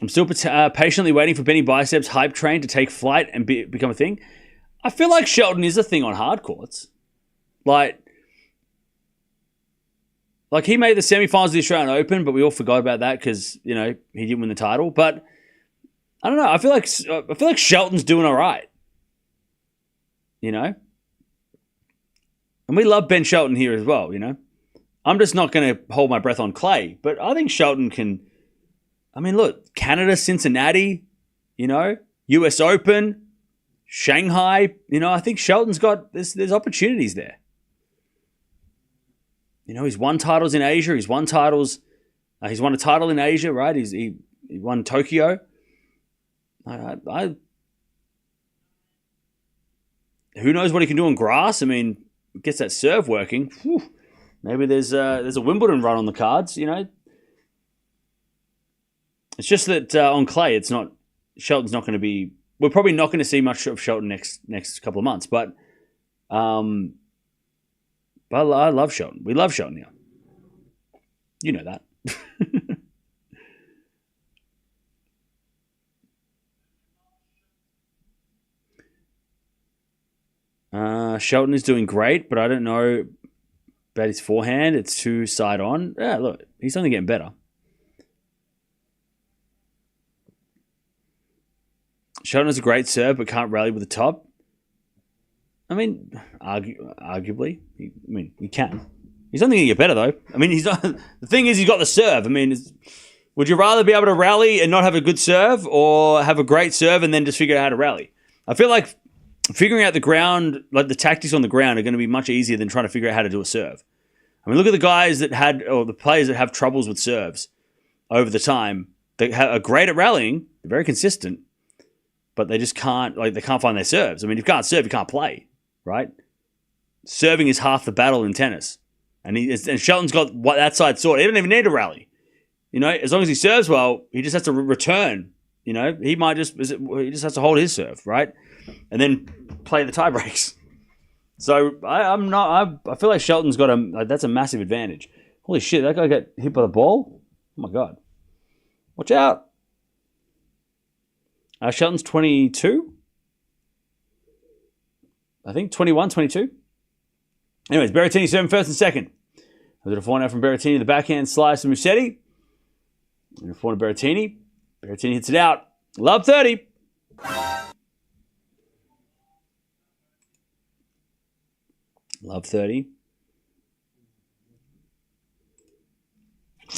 I'm still patiently waiting for Benny Bicep's hype train to take flight and become a thing. I feel like Shelton is a thing on hard courts. Like he made the semi-finals of the Australian Open, but we all forgot about that because, you know, he didn't win the title. But I don't know. I feel like Shelton's doing all right. You know? And we love Ben Shelton here as well, you know? I'm just not going to hold my breath on clay, but I think Shelton can... I mean, look, Canada, Cincinnati, you know, US Open, Shanghai, you know, I think Shelton's got, there's opportunities there. You know, he's won titles in Asia. He's won titles. He's won a title in Asia, right? He won Tokyo. Who knows what he can do on grass? I mean, gets that serve working. Whew, maybe there's a Wimbledon run on the cards, you know. It's just that on clay, it's not. Shelton's not going to be. We're probably not going to see much of Shelton next couple of months. But I love Shelton. We love Shelton here. You know that. Shelton is doing great, but I don't know about his forehand. It's too side on. Yeah, look, he's only getting better. Shelton has a great serve, but can't rally with the top. I mean, arguably, he can. He's only going to get better, though. I mean, he's not. The thing is, he's got the serve. I mean, would you rather be able to rally and not have a good serve, or have a great serve and then just figure out how to rally? I feel like figuring out the ground, like the tactics on the ground, are going to be much easier than trying to figure out how to do a serve. I mean, look at the guys or the players that have troubles with serves over the time. They are great at rallying, they're very consistent. But they just can't, they can't find their serves. I mean, if you can't serve, you can't play, right? Serving is half the battle in tennis. And Shelton's got that side sorted. He doesn't even need to rally. You know, as long as he serves well, he just has to return. You know, he just has to hold his serve, right? And then play the tie breaks. So I feel like Shelton's got that's a massive advantage. Holy shit, that guy got hit by the ball? Oh my God. Watch out. Shelton's 22. I think 21, 22. Anyways, Berrettini serving first and second. A little forehand from Berrettini, the backhand slice from Musetti. And a forehand Berrettini. Berrettini hits it out. Love 30. Love 30.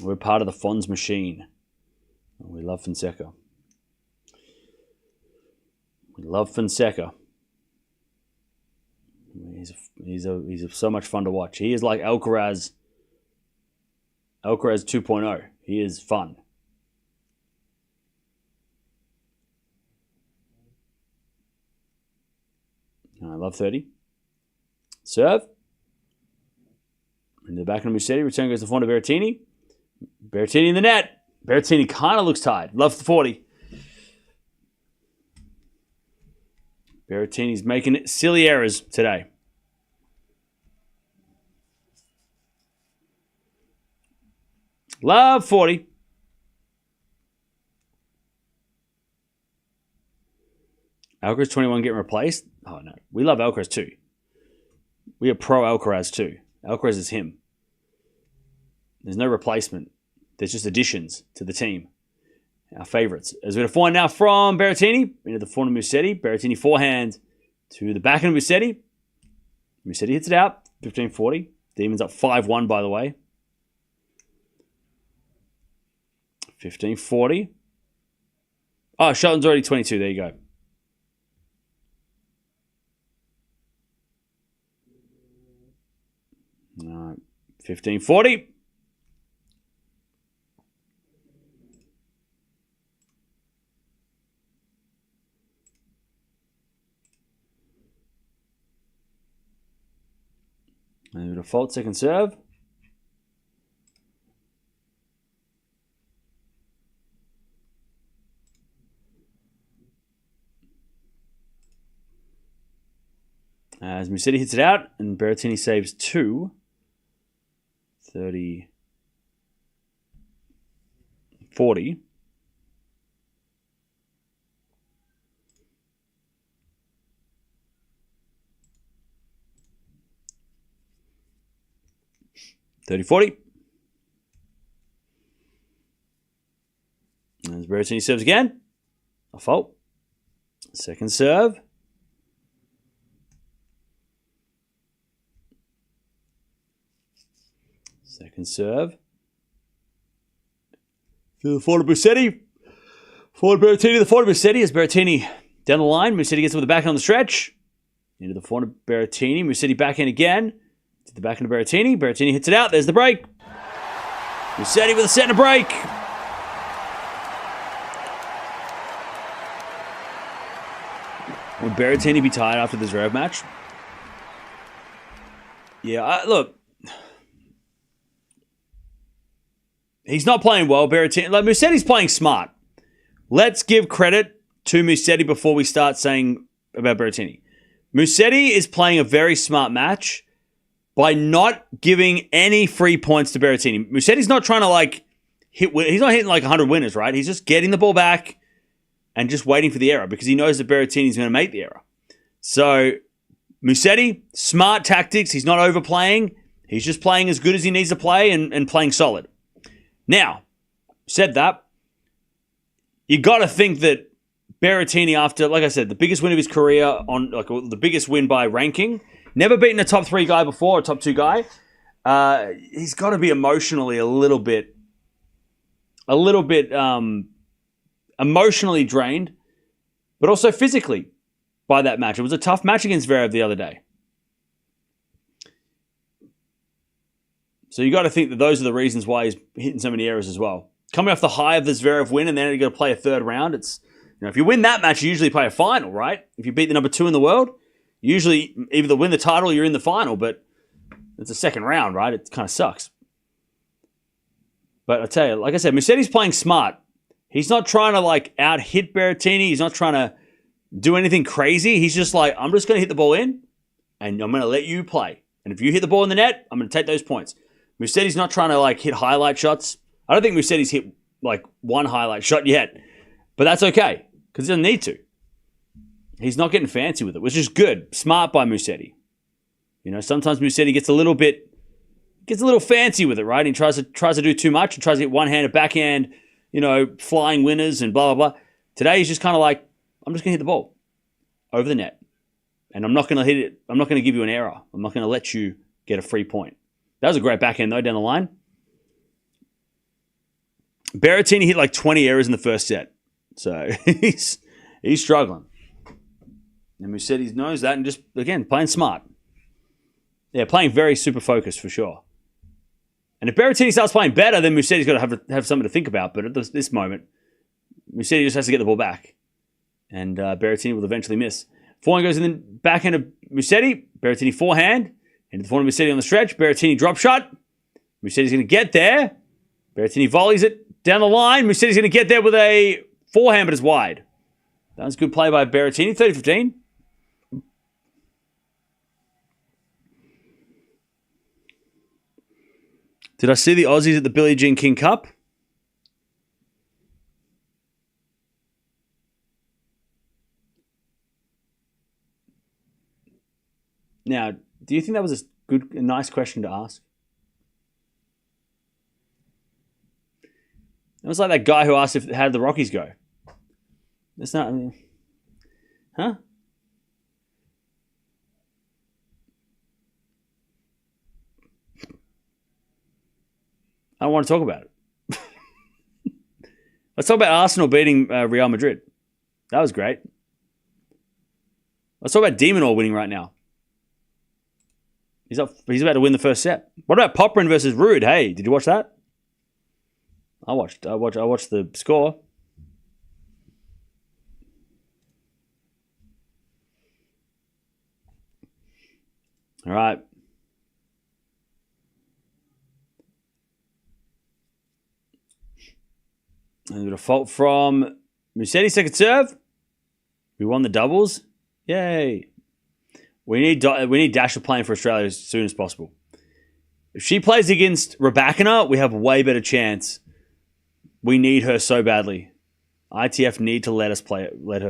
We're part of the Fonz machine. We love Fonseca. We love Fonseca. He's so much fun to watch. He is like Alcaraz 2.0. He is fun. I love 30. Serve. In the back of Musetti. Return goes to front of Berrettini. Berrettini in the net. Berrettini kind of looks tired. Love the 40. Berrettini's making silly errors today. Love 40. Alcaraz 21 getting replaced? Oh no. We love Alcaraz too. We are pro Alcaraz too. Alcaraz is him. There's no replacement. There's just additions to the team. Our favourites. As we're going to find now from Berrettini into the forehand of Musetti. Berrettini forehand to the backhand of Musetti. Musetti hits it out. 15-40. Demons up 5-1, by the way. 15-40. Oh, Shelton's already 22. There you go. All right. 15-40. And the default second serve. As Musetti hits it out, and Berrettini saves 2. 30. 40. (30-40). As Berrettini serves again. A fault. Second serve. Second serve. To the forward of Musetti. Forward Berrettini to the forward of Musetti as Berrettini down the line. Musetti gets with the backhand on the stretch. Into the forward of Berrettini. Musetti backhand again. To the backhand of Berrettini. Berrettini hits it out. There's the break. Musetti with a set and a break. Will Berrettini be tired after the Zverev match? Yeah, look. He's not playing well, Berrettini. Like, Musetti's playing smart. Let's give credit to Musetti before we start saying about Berrettini. Musetti is playing a very smart match by not giving any free points to Berrettini. Musetti's not trying to, like, hit. He's not hitting, like, 100 winners, right? He's just getting the ball back and just waiting for the error because he knows that Berrettini's going to make the error. So, Musetti, smart tactics. He's not overplaying. He's just playing as good as he needs to play and playing solid. Now, said that, you got to think that Berrettini, after, like I said, the biggest win of his career, on like the biggest win by ranking, never beaten a top 3 guy before, a top 2 guy, he's got to be emotionally a little bit emotionally drained, but also physically by that match. It was a tough match against Zverev the other day. So you got to think that those are the reasons why he's hitting so many errors as well. Coming off the high of the Zverev win, and then you got to play a third round. It's, you know, if you win that match, you usually play a final, right? If you beat the number 2 in the world, you usually either win the title or you're in the final. But it's a second round, right? It kind of sucks. But I tell you, like I said, Musetti's playing smart. He's not trying to like out hit Berrettini. He's not trying to do anything crazy. He's just like, I'm just going to hit the ball in, and I'm going to let you play. And if you hit the ball in the net, I'm going to take those points. Musetti's not trying to like hit highlight shots. I don't think Musetti's hit like one highlight shot yet, but that's okay because he doesn't need to. He's not getting fancy with it, which is good. Smart by Musetti. You know, sometimes Musetti gets a little fancy with it, right? He tries to do too much and tries to hit one-handed backhand, you know, flying winners and blah blah blah. Today he's just kind of like, I'm just gonna hit the ball over the net, and I'm not gonna hit it. I'm not gonna give you an error. I'm not gonna let you get a free point. That was a great backhand, though, down the line. Berrettini hit like 20 errors in the first set. So he's struggling. And Musetti knows that and just, again, playing smart. Yeah, playing very super focused for sure. And if Berrettini starts playing better, then Musetti's got to have something to think about. But at this moment, Musetti just has to get the ball back. And Berrettini will eventually miss. Forehand goes in the backhand of Musetti. Berrettini forehand. Into the forehand of Musetti on the stretch. Berrettini drop shot. Musetti's going to get there. Berrettini volleys it down the line. Musetti's going to get there with a forehand, but it's wide. That was good play by Berrettini. 30-15. Did I see the Aussies at the Billie Jean King Cup? Now, do you think that was a nice question to ask? It was like that guy who asked how did the Rockies go. It's not, I mean, huh? I don't want to talk about it. Let's talk about Arsenal beating Real Madrid. That was great. Let's talk about Demonor winning right now. He's about to win the first set. What about Poprin versus Rude? Hey, did you watch that? I watched the score. All right. And a fault from Musetti, second serve. We won the doubles. Yay. We need Dasha playing for Australia as soon as possible. If she plays against Rybakina, we have a way better chance. We need her so badly. ITF need to let her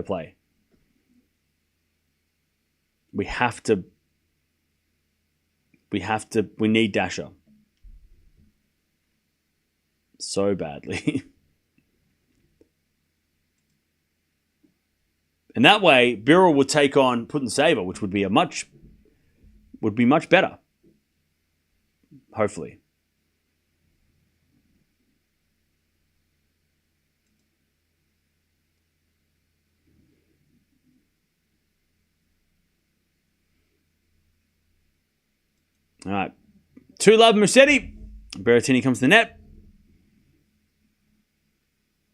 play. We need Dasha. So badly. And that way, Birrell would take on Putintseva, which would be much better. Hopefully. All right. 2-love Musetti. Berrettini comes to the net.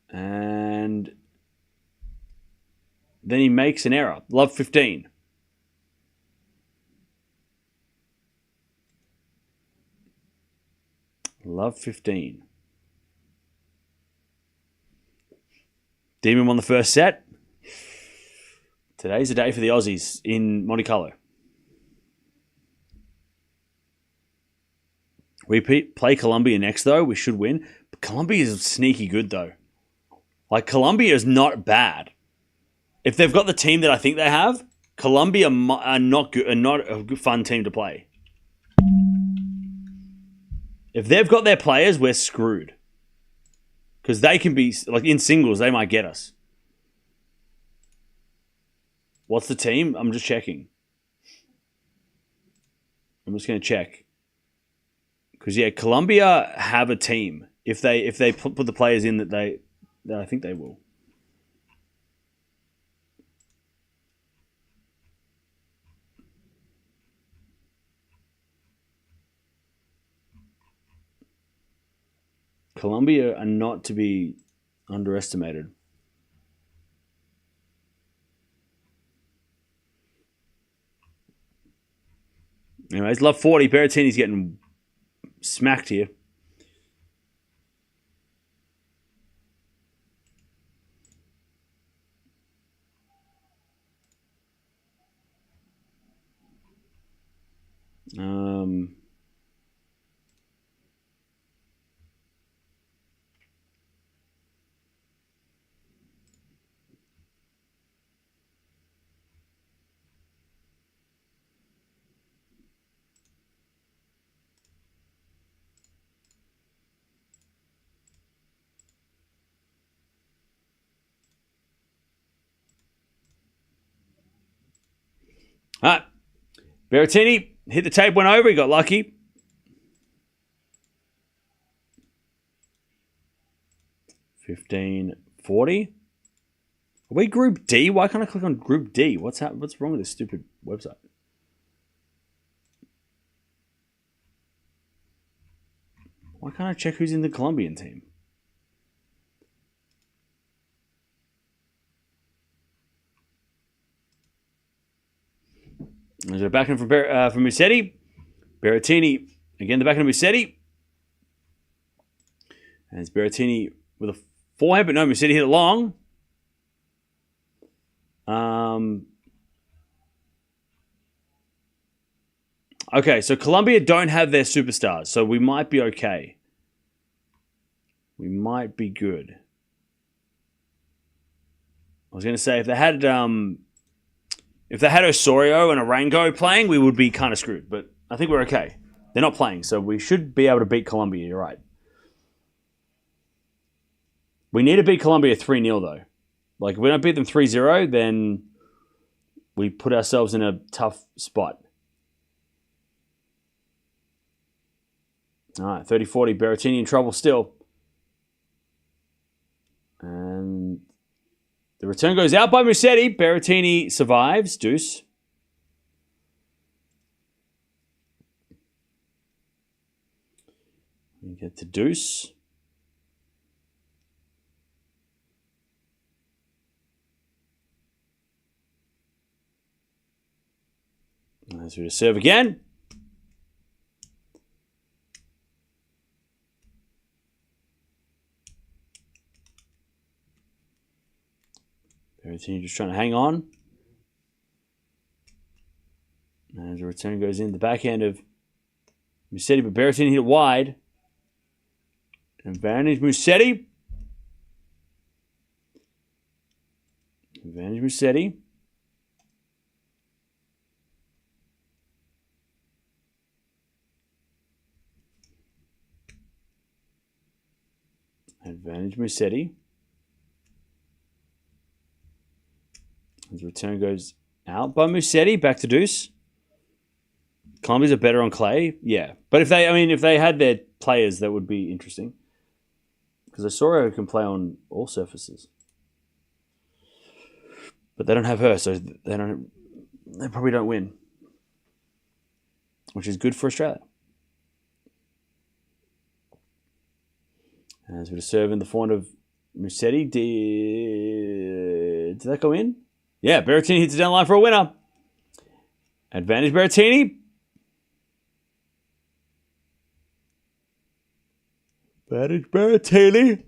And then he makes an error. Love 15. Love 15. Demon won the first set. Today's the day for the Aussies in Monte-Carlo. We play Colombia next, though. We should win. But Colombia is sneaky good, though. Like, Colombia is not bad. If they've got the team that I think they have, Colombia are not good, are not a fun team to play. If they've got their players, we're screwed. Because they can be, like, in singles, they might get us. What's the team? I'm just checking. I'm just going to check. Because, yeah, Colombia have a team. If they put the players in that I think they will. Colombia are not to be underestimated. Anyways, love 40. Berrettini's getting smacked here. All right. Berrettini hit the tape, went over. He got lucky. $15.40. Are we Group D? Why can't I click on Group D? What's wrong with this stupid website? Why can't I check who's in the Colombian team? There's a backhand from Musetti. Berrettini. Again, the backhand of Musetti. And it's Berrettini with a forehand, but no, Musetti hit it long. Okay, so Colombia don't have their superstars, so we might be okay. We might be good. I was going to say, if they had Osorio and Arango playing, we would be kind of screwed. But I think we're okay. They're not playing, so we should be able to beat Colombia. You're right. We need to beat Colombia 3-0, though. Like, if we don't beat them 3-0, then we put ourselves in a tough spot. All right, 30-40. Berrettini in trouble still. And the return goes out by Musetti. Berrettini survives. Deuce. We get to deuce. As we serve again. Berrettini just trying to hang on. As the return goes in, the backhand of Musetti, but Berrettini hit it wide. Advantage Musetti. Advantage Musetti. Advantage Musetti. As the return goes out by Musetti, back to deuce. Colombians are better on clay, yeah. But if they had their players, that would be interesting. Because Osorio can play on all surfaces, but they don't have her, so they probably don't win, which is good for Australia. As we serve in the forehand of Musetti, did that go in? Yeah, Berrettini hits it down the line for a winner. Advantage Berrettini. Advantage Berrettini.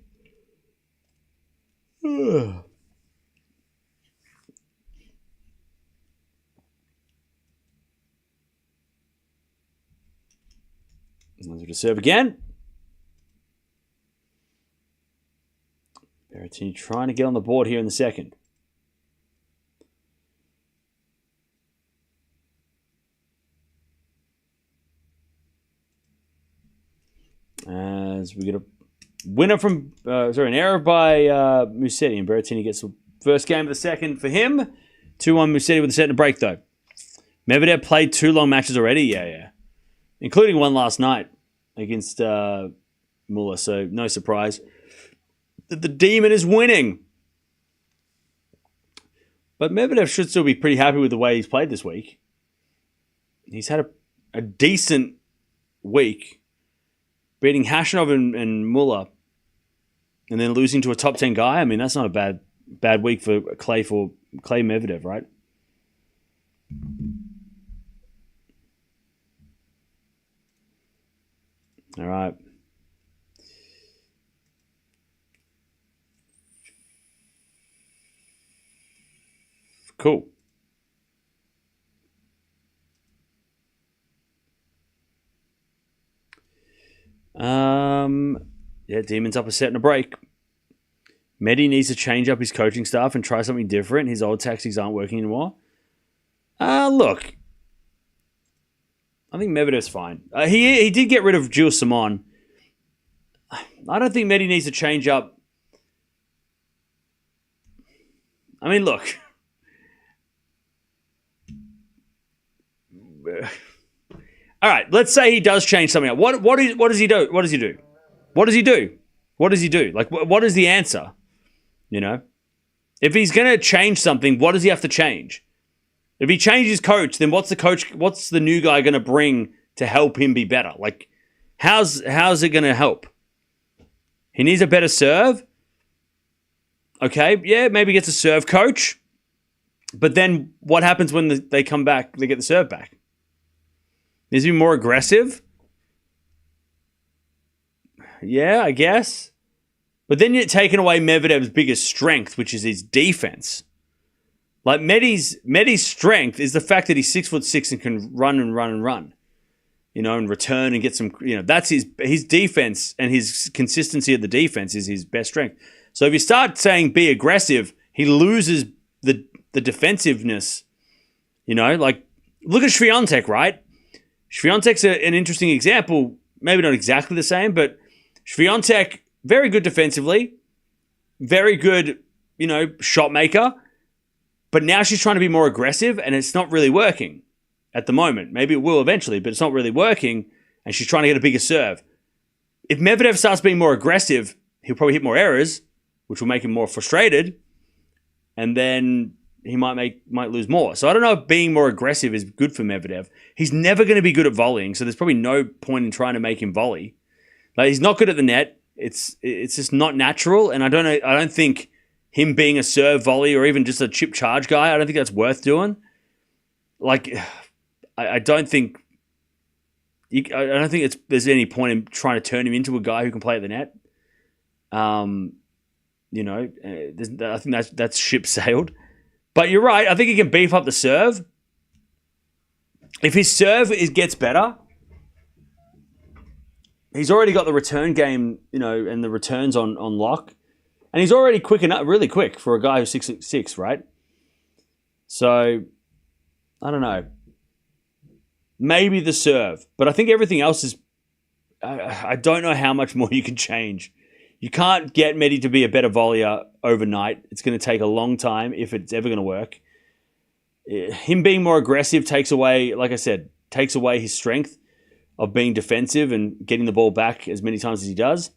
As we serve again. Berrettini trying to get on the board here in the second. As we get a winner from, an error by Musetti, and Berrettini gets the first game of the second for him. 2-1 Musetti with a set and a break, though. Medvedev played 2 long matches already, yeah. Including one last night against Muller, so no surprise that the Demon is winning. But Medvedev should still be pretty happy with the way he's played this week. He's had a decent week, beating Hashanov and Muller, and then losing to a top 10 guy. I mean, that's not a bad week for Clay Medvedev, right? All right. Cool. Demon's up a set and a break. Medi needs to change up his coaching staff and try something different. His old tactics aren't working anymore. Look, I think Medvedev's fine. He did get rid of Jules Simon. I don't think Medi needs to change up. I mean, look. All right, let's say he does change something up. What does he do? What does he do? What does he do? What does he do? Like, what is the answer? You know? If he's going to change something, what does he have to change? If he changes coach, then what's the new guy going to bring to help him be better? Like, how's it going to help? He needs a better serve. Okay, yeah, maybe gets a serve coach. But then what happens when they come back, they get the serve back? Is he more aggressive? Yeah, I guess. But then you're taking away Medvedev's biggest strength, which is his defense. Like, Medi's strength is the fact that he's 6'6" and can run and run and run. You know, and return and get some, that's his defense, and his consistency of the defense is his best strength. So if you start saying be aggressive, he loses the defensiveness. Like, look at Swiatek, right? Swiatek's an interesting example. Maybe not exactly the same, but Swiatek, very good defensively, very good, shot maker. But now she's trying to be more aggressive, and it's not really working at the moment. Maybe it will eventually, but it's not really working, and she's trying to get a bigger serve. If Medvedev starts being more aggressive, he'll probably hit more errors, which will make him more frustrated, and then he might lose more. So I don't know if being more aggressive is good for Medvedev. He's never going to be good at volleying, so there's probably no point in trying to make him volley. Like, he's not good at the net. It's just not natural, and I don't think him being a serve volley or even just a chip charge guy, I don't think that's worth doing. Like, I don't think there's any point in trying to turn him into a guy who can play at the net. I think that's ship sailed. But you're right. I think he can beef up the serve. if his serve gets better, he's already got the return game, and the returns on lock. And he's already quick enough, really quick for a guy who's 6'6", right? So, I don't know. Maybe the serve. But I think everything else is... I don't know how much more you can change. You can't get Medi to be a better volleyer overnight. It's going to take a long time if it's ever going to work. Him being more aggressive takes away, like I said, his strength of being defensive and getting the ball back as many times as he does.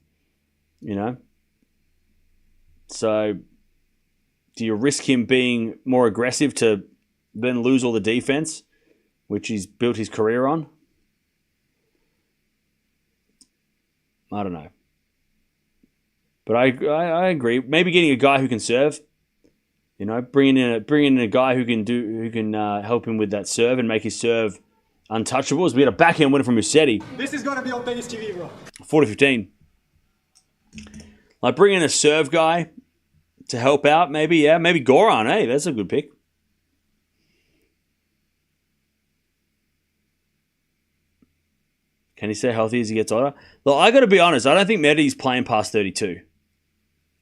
So, do you risk him being more aggressive to then lose all the defense, which he's built his career on? I don't know. But I agree. Maybe getting a guy who can serve, bringing in a guy who can help him with that serve and make his serve untouchable. As we had a backhand winner from Musetti. This is gonna be on tennis TV, bro. 40-15. Like bring in a serve guy to help out, maybe. Yeah, maybe Goran. Hey, that's a good pick. Can he stay healthy as he gets older? Look, I got to be honest. I don't think Medi's playing past 32.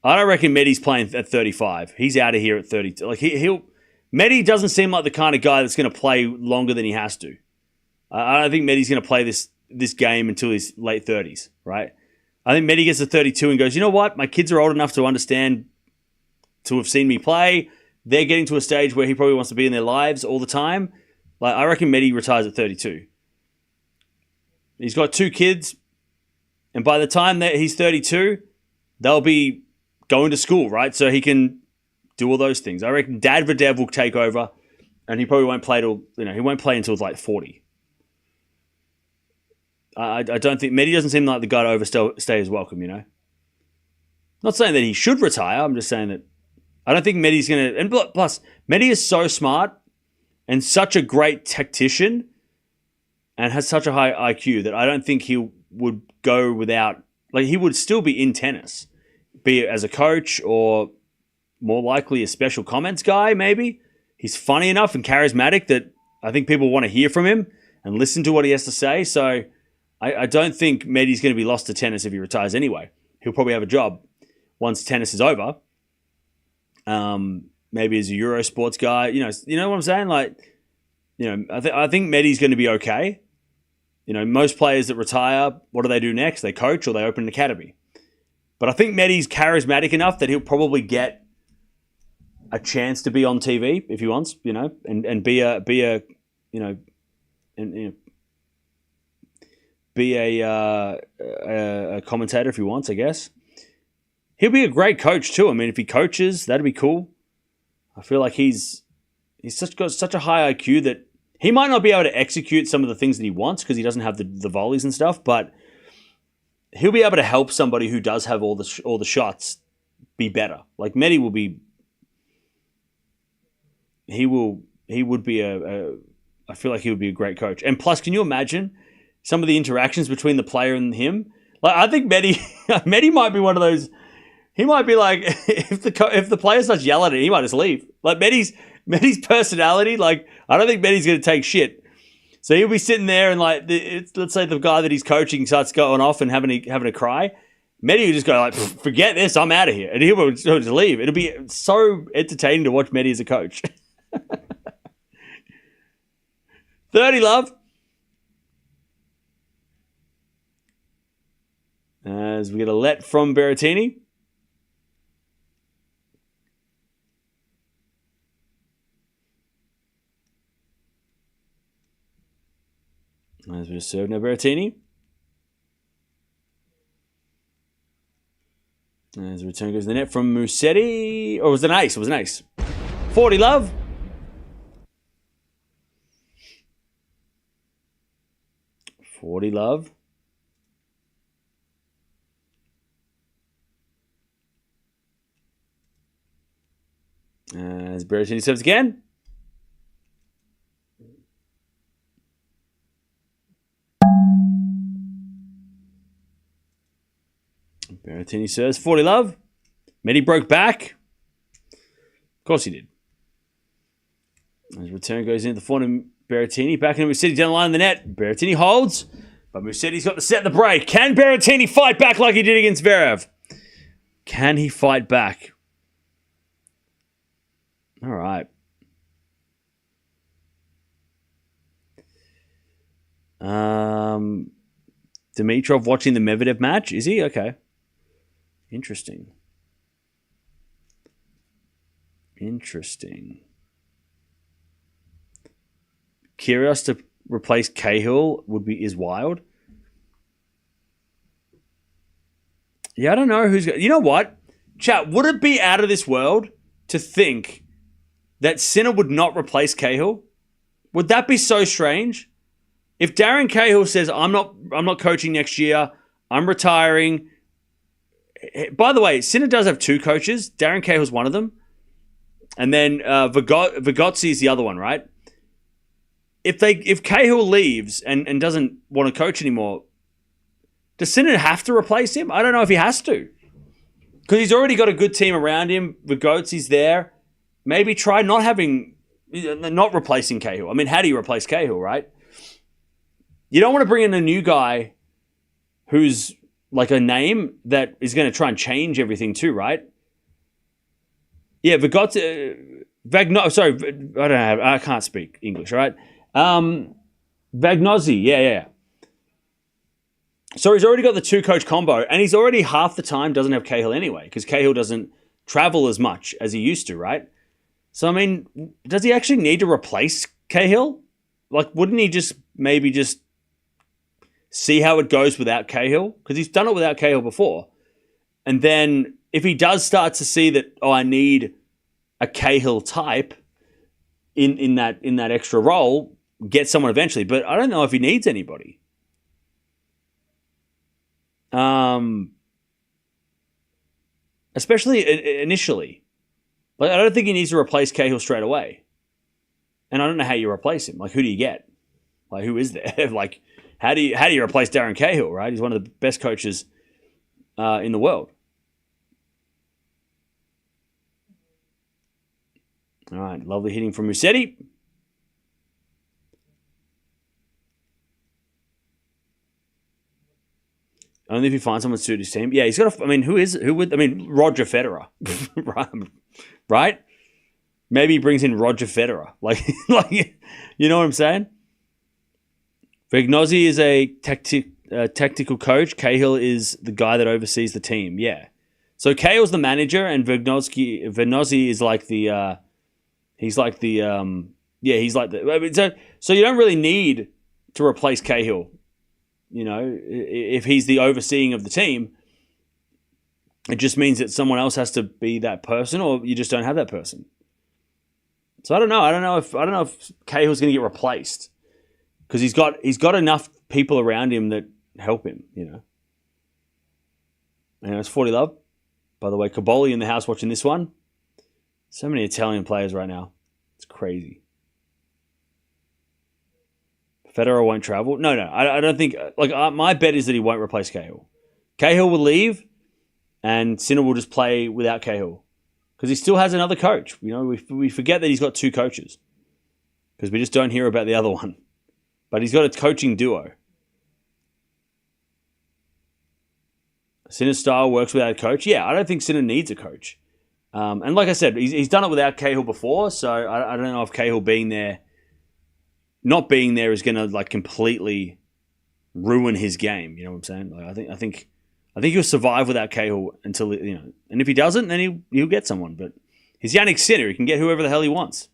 I don't reckon Medi's playing at 35. He's out of here at 32. Like Medi doesn't seem like the kind of guy that's going to play longer than he has to. I don't think Medi's going to play this game until his late 30s, right? I think Medi gets to 32 and goes, you know what? My kids are old enough to understand, to have seen me play. They're getting to a stage where he probably wants to be in their lives all the time. Like I reckon Medi retires at 32. He's got 2 kids, and by the time that he's 32, they'll be going to school, right? So he can do all those things. I reckon Dad Vadev will take over, and he probably won't play until like 40. I don't think Medi doesn't seem like the guy to overstay his welcome. Not saying that he should retire. I'm just saying that I don't think Medi's going to. And plus, Medi is so smart and such a great tactician. And has such a high IQ that I don't think he would go without... Like, he would still be in tennis. Be it as a coach or more likely a special comments guy, maybe. He's funny enough and charismatic that I think people want to hear from him and listen to what he has to say. So, I don't think Medi's going to be lost to tennis if he retires anyway. He'll probably have a job once tennis is over. Maybe as a Euro sports guy. You know what I'm saying? Like, I think Medi's going to be okay. Most players that retire, what do they do next? They coach or they open an academy. But I think Medi's charismatic enough that he'll probably get a chance to be on TV if he wants, and be a commentator if he wants, I guess. He'll be a great coach too. I mean, if he coaches, that'd be cool. I feel like he's got such a high IQ that he might not be able to execute some of the things that he wants because he doesn't have the volleys and stuff, but he'll be able to help somebody who does have all the shots be better. Like Medi will be, he would be I feel like he would be a great coach. And plus, can you imagine some of the interactions between the player and him? Like I think Medi might be one of those. He might be like if the player starts yelling at him, he might just leave. Like Medi's personality, like I don't think Medi's going to take shit. So he'll be sitting there and like, let's say the guy that he's coaching starts going off and having a cry. Medi will just go like, forget this, I'm out of here, and he'll just leave. It'll be so entertaining to watch Medi as a coach. 30 love. As we get a let from Berrettini. As we just served now Berrettini. As the return goes to the net from Musetti. Or was it an ace? It was an ace. 40 love. As Berrettini serves again. Berrettini serves 40 love. Medi broke back. Of course he did. His return goes into the Berrettini back into Musetti down the line in the net. Berrettini holds, but Musetti's got the set and the break. Can Berrettini fight back like he did against Zverev? Can he fight back? All right. Dimitrov watching the Medvedev match. Is he? Okay. Interesting. Kyrgios to replace Cahill is wild. Yeah, I don't know who's... You know what? Chat, would it be out of this world to think that Sinner would not replace Cahill? Would that be so strange? If Darren Cahill says, I'm not coaching next year, I'm retiring... By the way, Sinner does have two coaches. Darren Cahill's one of them. And then Vygotsky is the other one, right? If Cahill leaves and doesn't want to coach anymore, does Sinner have to replace him? I don't know if he has to. Because he's already got a good team around him. Vygotsky's there. Maybe try not replacing Cahill. I mean, how do you replace Cahill, right? You don't want to bring in a new guy who's like a name that is going to try and change everything too, right? Yeah, Vygotsky... I can't speak English, right? Vagnozzi, yeah. So he's already got the two-coach combo, and he's already half the time doesn't have Cahill anyway, because Cahill doesn't travel as much as he used to, right? So, I mean, does he actually need to replace Cahill? Like, wouldn't he maybe just see how it goes without Cahill? Because he's done it without Cahill before. And then if he does start to see that, I need a Cahill type in that extra role, get someone eventually. But I don't know if he needs anybody. Especially initially. Like, I don't think he needs to replace Cahill straight away. And I don't know how you replace him. Like, who do you get? Like, who is there? Like, how do you replace Darren Cahill, right? He's one of the best coaches in the world. All right, lovely hitting from Musetti. Only if you find someone to suit his team. Yeah, he's got. Roger Federer, right? Maybe he brings in Roger Federer, like you know what I'm saying? Vagnozzi is a tactical coach. Cahill is the guy that oversees the team. Yeah, so Cahill's the manager, and Vagnozzi is like the. He's like the. So you don't really need to replace Cahill. You know, if he's the overseeing of the team, it just means that someone else has to be that person, or you just don't have that person. So I don't know. I don't know if Cahill's going to get replaced because he's got enough people around him that help him. You know. And it's 40 love. By the way, Caboli in the house watching this one. So many Italian players right now. It's crazy. Federer won't travel? No. I don't think... my bet is that he won't replace Cahill. Cahill will leave, and Sinner will just play without Cahill. Because he still has another coach. You know, we forget that he's got two coaches. Because we just don't hear about the other one. But he's got a coaching duo. Sinner's style works without a coach? Yeah, I don't think Sinner needs a coach. And like I said, he's done it without Cahill before, so I don't know if Cahill not being there is going to like completely ruin his game. You know what I'm saying? Like, I think he'll survive without Cahill until, you know, and if he doesn't, then he'll get someone. But he's Yannick Sinner; he can get whoever the hell he wants.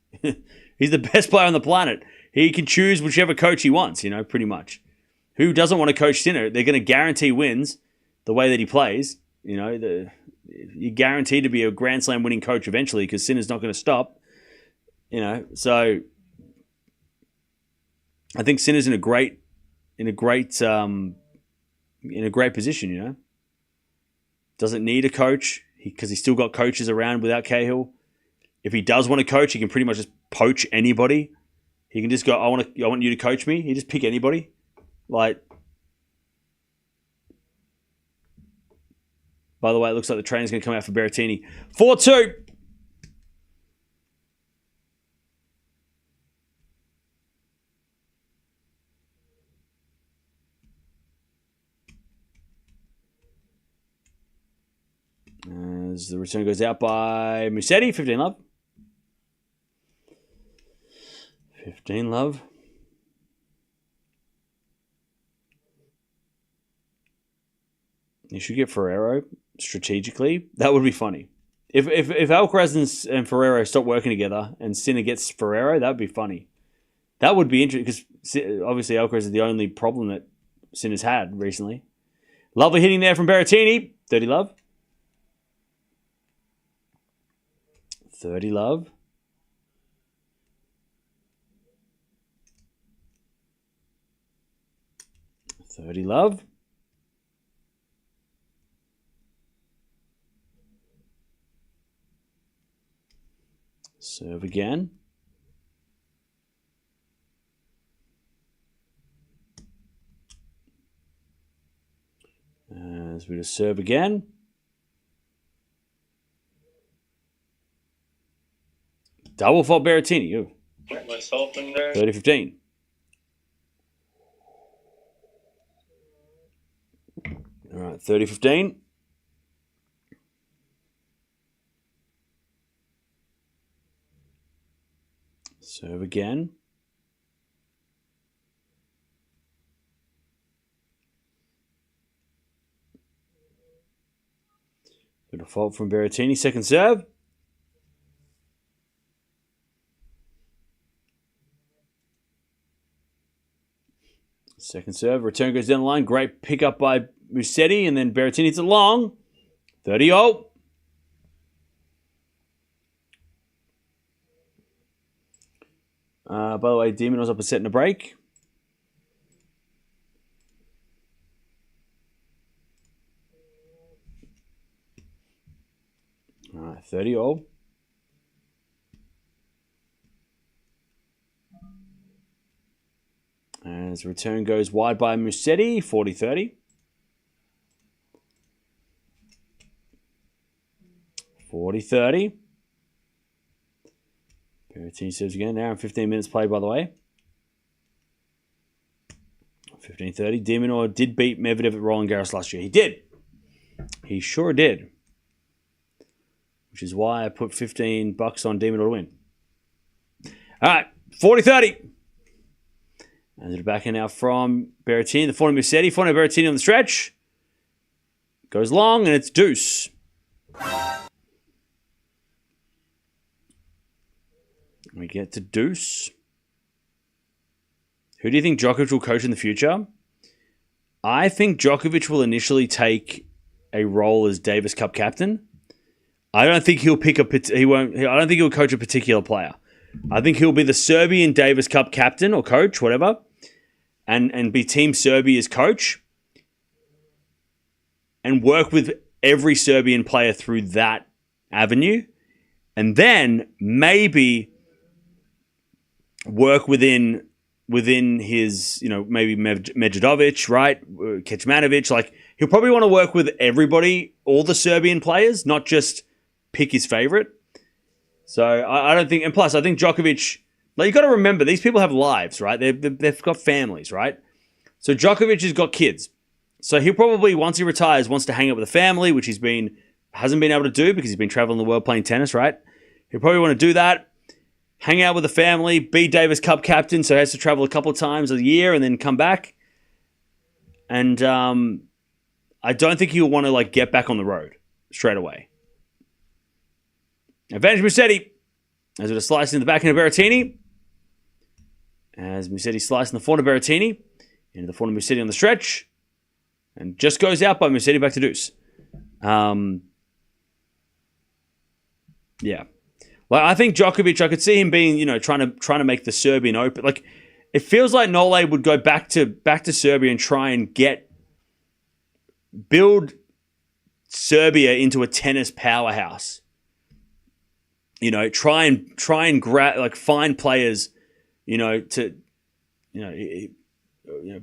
He's the best player on the planet. He can choose whichever coach he wants. You know, pretty much. Who doesn't want to coach Sinner? They're going to guarantee wins the way that he plays. You know, you're guaranteed to be a Grand Slam winning coach eventually because Sinner's not going to stop. You know, so I think Sinner's in a great position. You know, doesn't need a coach because he's still got coaches around without Cahill. If he does want to coach, he can pretty much just poach anybody. He can just go, I want you to coach me. He just pick anybody. Like, by the way, it looks like the train's going to come out for Berrettini. 4-2. As the return goes out by Musetti, 15 love. 15 love. You should get Ferrero strategically. That would be funny. If Alcaraz and Ferrero stop working together and Sinner gets Ferrero, that would be funny. That would be interesting because obviously Alcaraz is the only problem that Sinner's had recently. Lovely hitting there from Berrettini. 30 love. 30 love. $30 love. Serve again. As we just serve again. Double fault Berrettini. Get myself in there. 30-15. All right, 30-15. Serve again. Bit of fault from Berrettini. Second serve. Second serve. Return goes down the line. Great pickup by Musetti. And then Berrettini hits it long. 30-0. By the way, Demon was up a set and a break. All right, 30-0. As return goes wide by Musetti, 40-30. 40-30. Berrettini serves again. Now in 15 minutes played, by the way. 15-30. Dimonor did beat Medvedev at Roland Garros last year. He did. He sure did. Which is why I put $15 on Dimonor to win. All right, 40-30. And the back end now from Berrettini. The forehand Musetti. Forehand Berrettini on the stretch. Goes long, and it's deuce. We get to deuce. Who do you think Djokovic will coach in the future? I think Djokovic will initially take a role as Davis Cup captain. I don't think he'll pick I don't think he'll coach a particular player. I think he'll be the Serbian Davis Cup captain or coach, whatever, and be Team Serbia's coach and work with every Serbian player through that avenue, and then maybe work within his, maybe Medvedovic, right? Kecmanovic. Like, he'll probably want to work with everybody, all the Serbian players, not just pick his favorite. So I don't think, and plus I think Djokovic, like, you got to remember, these people have lives, right? They've got families, right? So Djokovic has got kids. So he'll probably, once he retires, wants to hang out with the family, which hasn't been able to do because he's been traveling the world playing tennis, right? He'll probably want to do that. Hang out with the family, be Davis Cup captain, so he has to travel a couple of times a year and then come back. And I don't think he'll want to get back on the road straight away. Advantage Musetti. As it is slicing the backhand of Berrettini. As Musetti slicing the forehand of Berrettini. Into the forehand of Musetti on the stretch. And just goes out by Musetti back to deuce. Yeah. I think Djokovic, I could see him being, trying to make the Serbian Open. It feels like Nole would go back to Serbia and try and build Serbia into a tennis powerhouse. Try and grab, find players, to,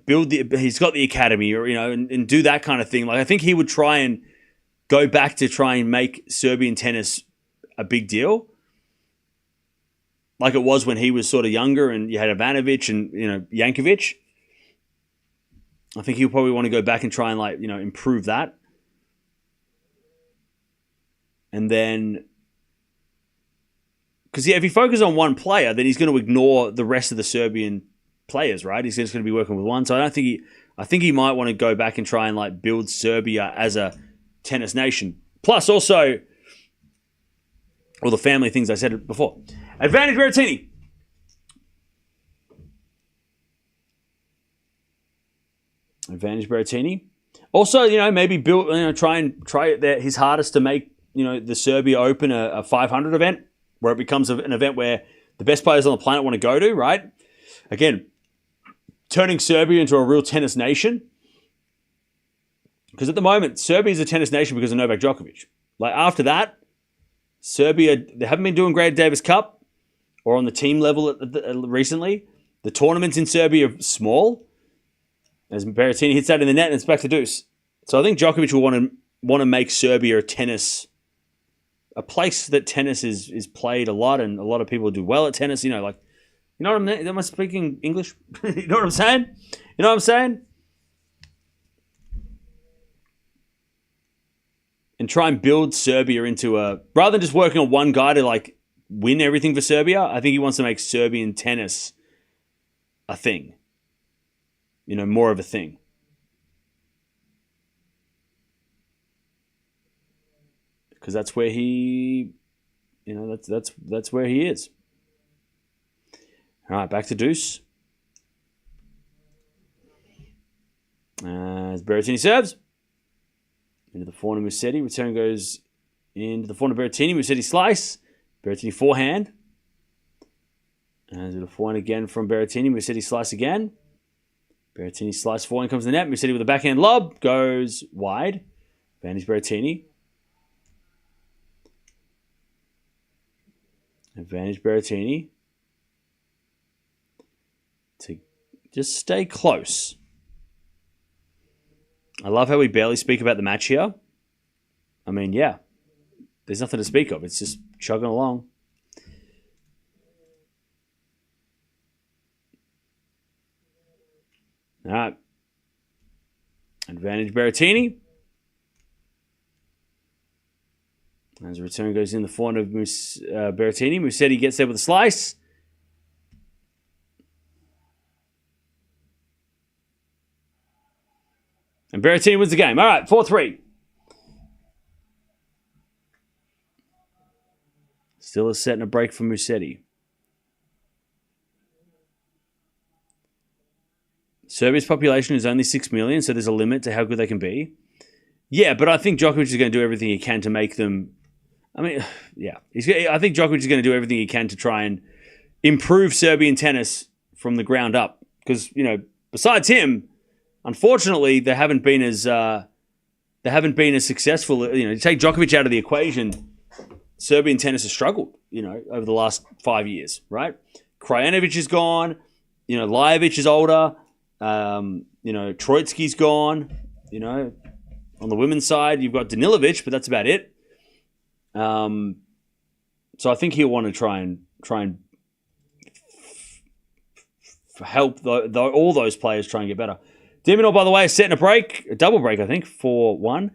build he's got the academy, or, and do that kind of thing. I think he would try and go back to try and make Serbian tennis a big deal. Like it was when he was sort of younger and you had Ivanovic and, Jankovic. I think he'll probably want to go back and try and, improve that. And then, because if he focuses on one player, then he's going to ignore the rest of the Serbian players, right? He's just going to be working with one. So I think he might want to go back and try and like build Serbia as a tennis nation. Plus also all the family things I said before. Advantage Berrettini. Advantage Berrettini. Also, maybe build, try his hardest to make, the Serbia Open a 500 event where it becomes an event where the best players on the planet want to go to, right? Again, turning Serbia into a real tennis nation. Because at the moment, Serbia is a tennis nation because of Novak Djokovic. Like after that, Serbia, they haven't been doing great at Davis Cup or on the team level recently. The tournaments in Serbia are small. As Berrettini hits that in the net and it's back to deuce. So I think Djokovic will want to make Serbia a place that tennis is played a lot and a lot of people do well at tennis. You know what I mean? Am I speaking English? You know what I'm saying? You know what I'm saying? And try and build Serbia into rather than just working on one guy to like win everything for Serbia, I think he wants to make Serbian tennis a thing. More of a thing. Because that's where he, that's where he is. All right, back to deuce. As Berrettini serves. Into the forehand of Musetti. Return goes into the forehand of Berrettini. Musetti slice. Berrettini forehand. And the forehand again from Berrettini. Musetti slice again. Berrettini slice forehand comes to the net. Musetti with a backhand lob. Goes wide. Advantage Berrettini. Advantage Berrettini. To just stay close. I love how we barely speak about the match here. I mean, yeah. There's nothing to speak of. It's just chugging along. All right. Advantage Berrettini. As the return goes in the forehand of Berrettini. Musetti gets there with a slice. And Berrettini wins the game. All right, 4-3. Still a set and a break for Musetti. Serbia's population is only 6 million, so there's a limit to how good they can be. Yeah, but I think Djokovic is going to do everything he can to make them... I mean, yeah. I think Djokovic is going to do everything he can to try and improve Serbian tennis from the ground up. Because, besides him, unfortunately, they haven't been as successful. To take Djokovic out of the equation, Serbian tennis has struggled, over the last 5 years, right? Krajinovic is gone. Lajovic is older. Troitsky's gone. On the women's side, you've got Danilovic, but that's about it. So I think he'll want to try and help all those players try and get better. Diminor, by the way, is setting a double break, I think, 4-1.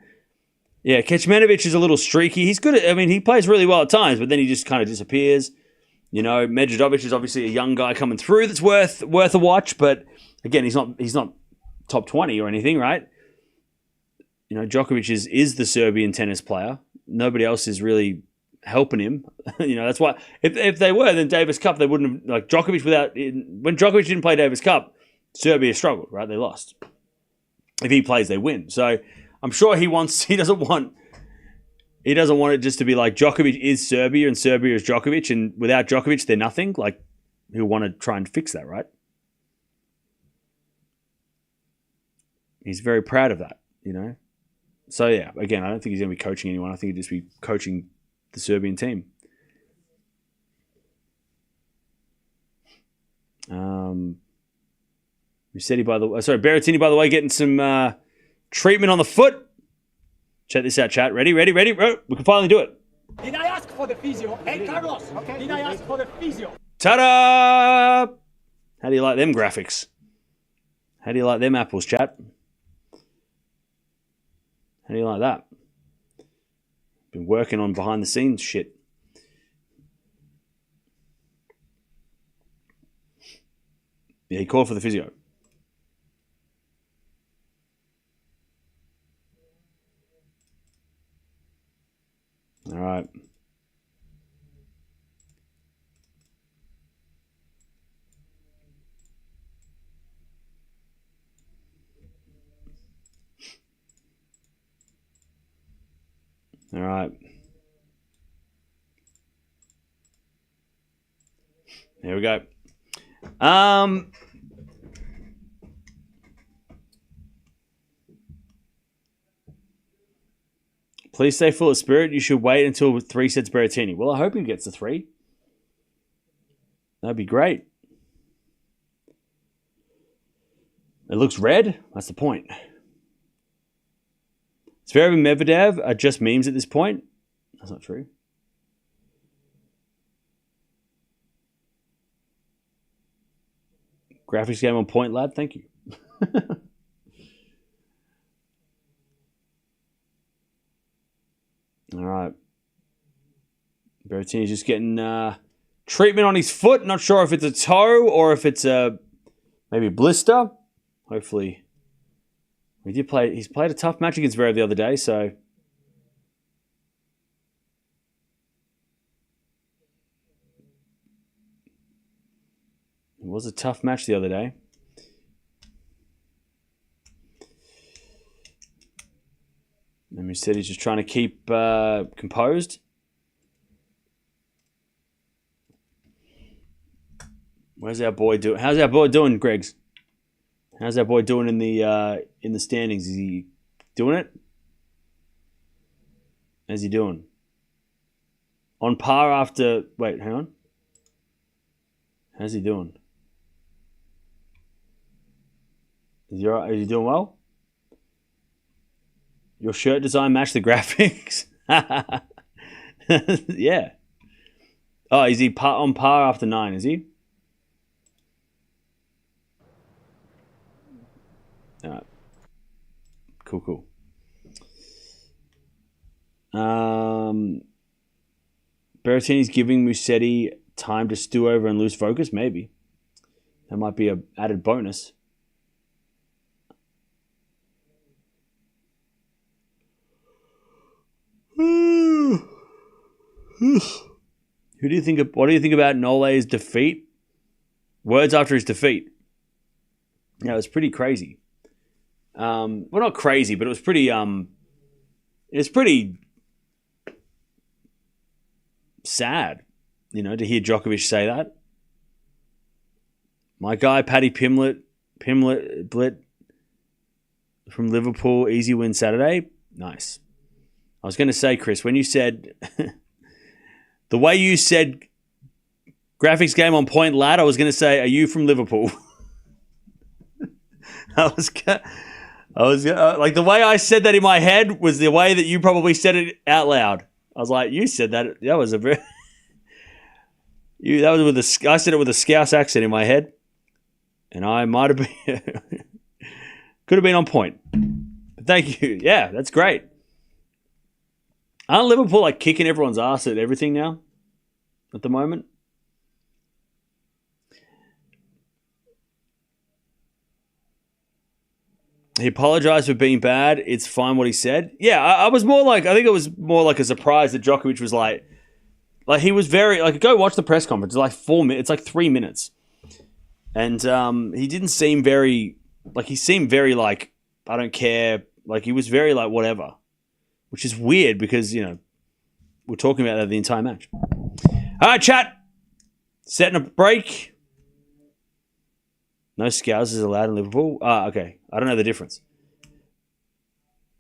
Yeah, Kecmanovic is a little streaky. He's good he plays really well at times, but then he just kind of disappears. Medvedev is obviously a young guy coming through that's worth a watch, but again, he's not top 20 or anything, right? Djokovic is the Serbian tennis player. Nobody else is really helping him. That's why if they were, then Davis Cup, they wouldn't have, like Djokovic when Djokovic didn't play Davis Cup, Serbia struggled, right? They lost. If he plays, they win. So I'm sure he doesn't want it just to be like Djokovic is Serbia and Serbia is Djokovic, and without Djokovic, they're nothing. Like, he'll want to try and fix that, right? He's very proud of that, So, yeah, again, I don't think he's going to be coaching anyone. I think he'll just be coaching the Serbian team. Berrettini, by the way, getting some treatment on the foot. Check this out, chat. Ready? We can finally do it. Did I ask for the physio? Hey, Carlos. Okay. Did I ask for the physio? Ta-da! How do you like them graphics? How do you like them apples, chat? How do you like that? Been working on behind the scenes shit. Yeah, he called for the physio. All right. All right. There we go. Please stay full of spirit. You should wait until 3 sets Berrettini. Well, I hope he gets to 3. That'd be great. It looks red. That's the point. Zverev and Medvedev are just memes at this point. That's not true. Graphics game on point, lad. Thank you. All right. Berrettini's just getting treatment on his foot. Not sure if it's a toe or if it's maybe a blister. Hopefully. He's played a tough match against Zverev the other day, so. It was a tough match the other day. And Musetti's just trying to keep composed. How's our boy doing, Greggs? How's our boy doing in the standings? Is he doing it? How's he doing? On par after... Wait, hang on. How's he doing? Is he doing well? Your shirt design matched the graphics? Yeah. Oh, is he on par after 9, is he? All right. Cool. Berrettini's giving Musetti time to stew over and lose focus? Maybe. That might be an added bonus. What do you think about Nole's defeat? Words after his defeat. Yeah, it was pretty crazy. Well, not crazy, but it was pretty. It's pretty sad, to hear Djokovic say that. My guy, Paddy Pimblett from Liverpool, easy win Saturday. Nice. I was going to say, Chris, when you said the way you said graphics game on point, lad, I was going to say, are you from Liverpool? I was like, the way I said that in my head was the way that you probably said it out loud. I was like, you said that. That was a very. I said it with a Scouse accent in my head, and I might have been. Could have been on point. But thank you. Yeah, that's great. Aren't Liverpool like kicking everyone's ass at everything now? At the moment? He apologized for being bad. It's fine what he said. Yeah, I think it was more like a surprise that Djokovic was like he was very, go watch the press conference. It's like 4 minutes. It's like 3 minutes. And he didn't seem very, he seemed very I don't care. He was very whatever. Which is weird because, we're talking about that the entire match. All right, chat. Setting a break. No Scousers allowed in Liverpool. Okay. I don't know the difference.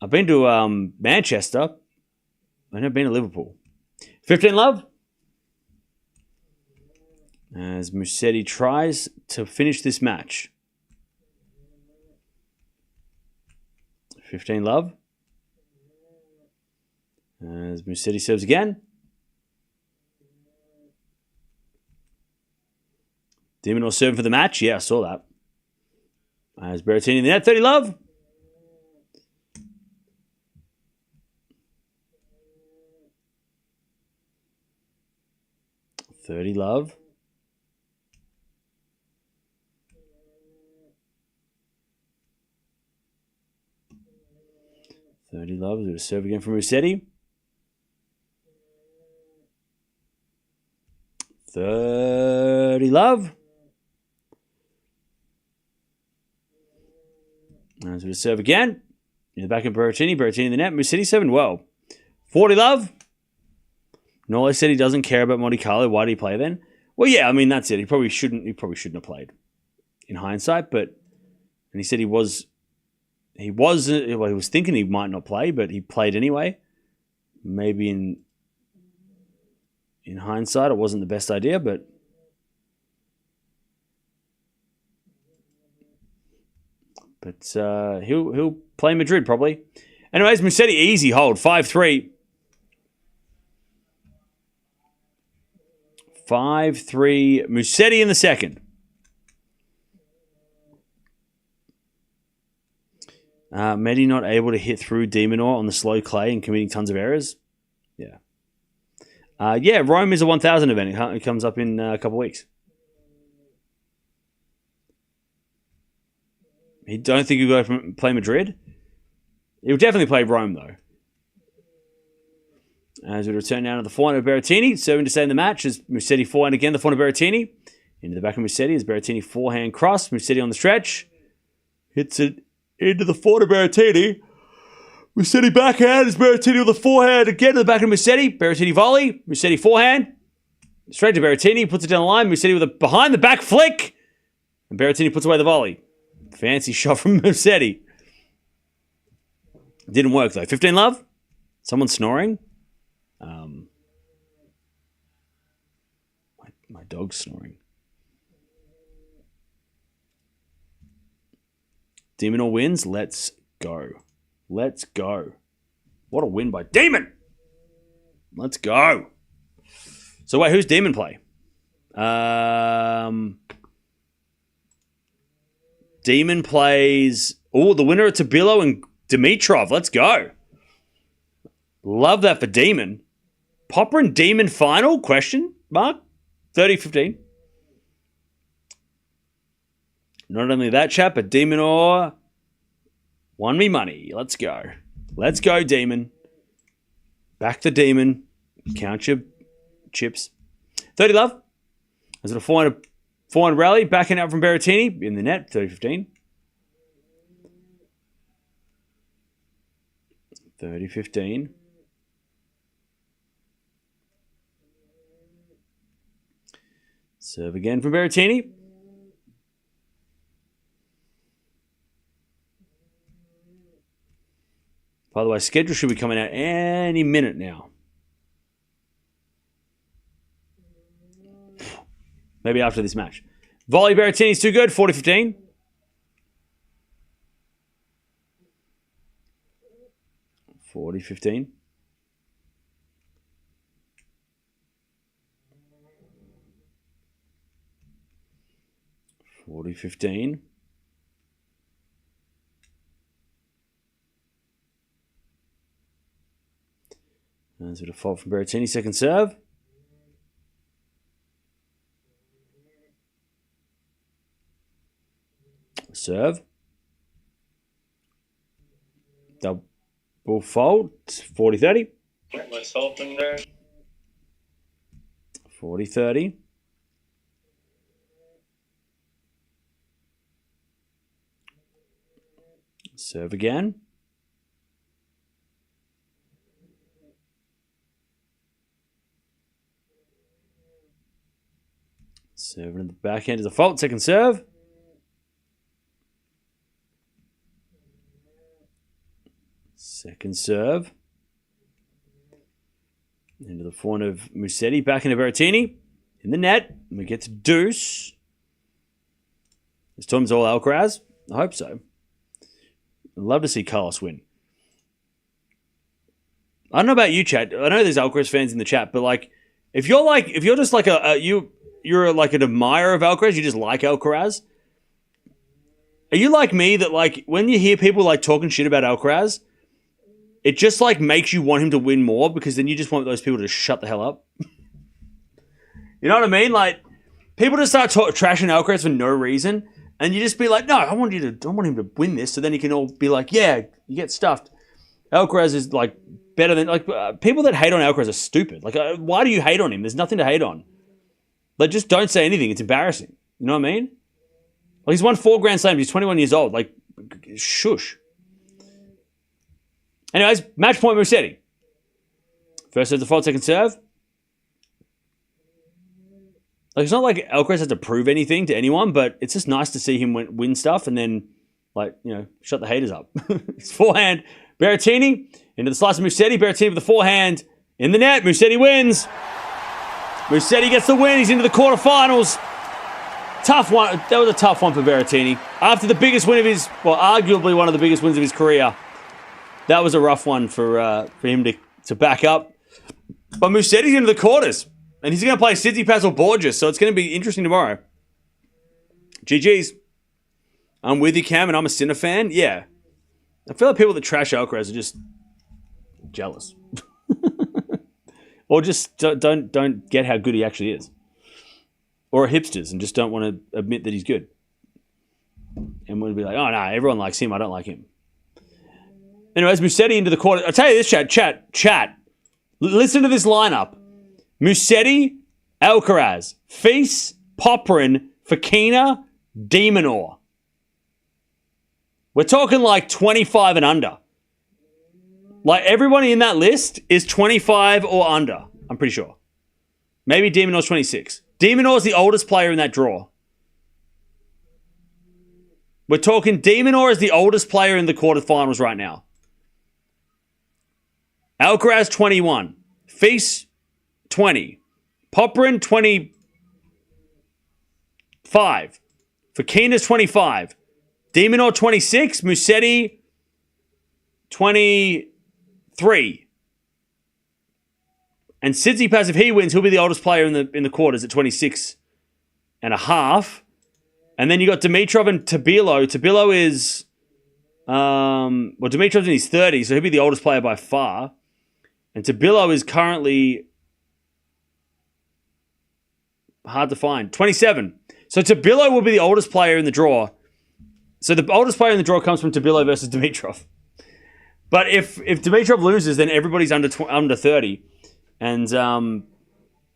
I've been to Manchester. I've never been to Liverpool. 15 love. As Musetti tries to finish this match. 15 love. As Musetti serves again. Demon serving for the match. Yeah, I saw that. As Berrettini in the net. 30 love. 30 love. Love. We're going to serve again from Musetti. 30 love. And so to serve again. In the back of Berrettini. Berrettini in the net. Musetti 7 well. 40 love. Nolo said he doesn't care about Monte-Carlo. Why did he play then? Well, yeah, I mean, that's it. He probably shouldn't have played in hindsight, but and he said he was thinking he might not play, but he played anyway. Maybe in hindsight, it wasn't the best idea, but he'll play Madrid probably. Anyways, Musetti easy hold 5-3. 5-3. Musetti in the second. Medi not able to hit through Demonor on the slow clay and committing tons of errors. Yeah. Rome is a 1,000 event. It comes up in a couple of weeks. He don't think he'll go play Madrid? He'll definitely play Rome, though. As we return now to the forehand of Berrettini. Serving to stay in the match is Musetti forehand again. The forehand of Berrettini. Into the back of Musetti is Berrettini forehand cross. Musetti on the stretch. Hits it into the forehand of Berrettini. Musetti backhand is Berrettini with the forehand again to the back of Musetti. Berrettini volley. Musetti forehand. Straight to Berrettini. Puts it down the line. Musetti with a behind the back flick. And Berrettini puts away the volley. Fancy shot from Musetti. Didn't work though. 15 love. Someone snoring. My dog's snoring. Demonor wins. Let's go. Let's go. What a win by Demon. Let's go. So wait, who's Demon play? Demon plays... Oh, the winner of Tabilo and Dimitrov. Let's go. Love that for Demon. Popper and Demon final? Question mark? 30-15. Not only that, chap, but Demonor won me money. Let's go. Let's go, Demon. Back the Demon. Count your chips. 30 love. Is it a 400 rally? Backing out from Berrettini in the net. 30-15. 30-15. Serve again from Berrettini. By the way, schedule should be coming out any minute now. Maybe after this match. Volley Berrettini's too good. 40-15. 40-15. 40-15. There's a default from Berrettini. Second serve. Serve. Double fault. 40-30. Myself in there. 40-30. Serve again. Serving at the backhand is a fault. Second serve. Second serve. Into the forehand of Musetti. Back into Berrettini. In the net. And we get to deuce. This time's all Alcaraz. I hope so. I'd love to see Carlos win. I don't know about you, chat. I know there's Alcaraz fans in the chat, but if you're just like you're like an admirer of Alcaraz, you just like Alcaraz. Are you like me that when you hear people talking shit about Alcaraz, it just makes you want him to win more because then you just want those people to shut the hell up? You know what I mean? Like, people just start trashing Alcaraz for no reason, and you just be like, no, I want him to win this, so then he can all be like, yeah, you get stuffed. Alcaraz is like better than people that hate on Alcaraz are stupid. Like, why do you hate on him? There's nothing to hate on. Like, just don't say anything. It's embarrassing. You know what I mean? Like, he's won 4 Grand Slams. He's 21 years old. Like, shush. Anyways, match point Musetti. First serve default, second serve. Like, it's not like Alcaraz has to prove anything to anyone, but it's just nice to see him win stuff and then, like, you know, shut the haters up. His forehand, Berrettini into the slice of Musetti. Berrettini with the forehand in the net. Musetti wins. Musetti gets the win. He's into the quarterfinals. Tough one. That was a tough one for Berrettini. After the biggest win of his, well, arguably one of the biggest wins of his career, that was a rough one for him to back up. But Musetti's into the quarters. And he's going to play Tsitsipas or Borges, so it's going to be interesting tomorrow. GG's. I'm with you, Cam, and I'm a Sinner fan. Yeah. I feel like people that trash Alcaraz are just jealous. Or just don't get how good he actually is. Or are hipsters and just don't want to admit that he's good. And we'll be like, oh, no, everyone likes him. I don't like him. Anyways, Musetti into the quarter. I'll tell you this, chat. Listen to this lineup. Musetti, Alcaraz, Fils, Popyrin, Fokina, de Minaur. We're talking like 25 and under. Like, everybody in that list is 25 or under, I'm pretty sure. Maybe de Minaur's 26. De Minaur's the oldest player in that draw. We're talking de Minaur is the oldest player in the quarterfinals right now. Alcaraz, 21. Fils, 20. Popyrin, 25. Fokina's 25. De Minaur, 26. Musetti, 23. And Tsitsipas, if he wins, he'll be the oldest player in the quarters at 26 and a half. And then you got Dimitrov and Tabilo. Tabilo is, Dimitrov's in his 30s, so he'll be the oldest player by far. And Tabilo is currently hard to find. 27. So Tabilo will be the oldest player in the draw. So the oldest player in the draw comes from Tabilo versus Dimitrov. But if Dimitrov loses, then everybody's under 30. And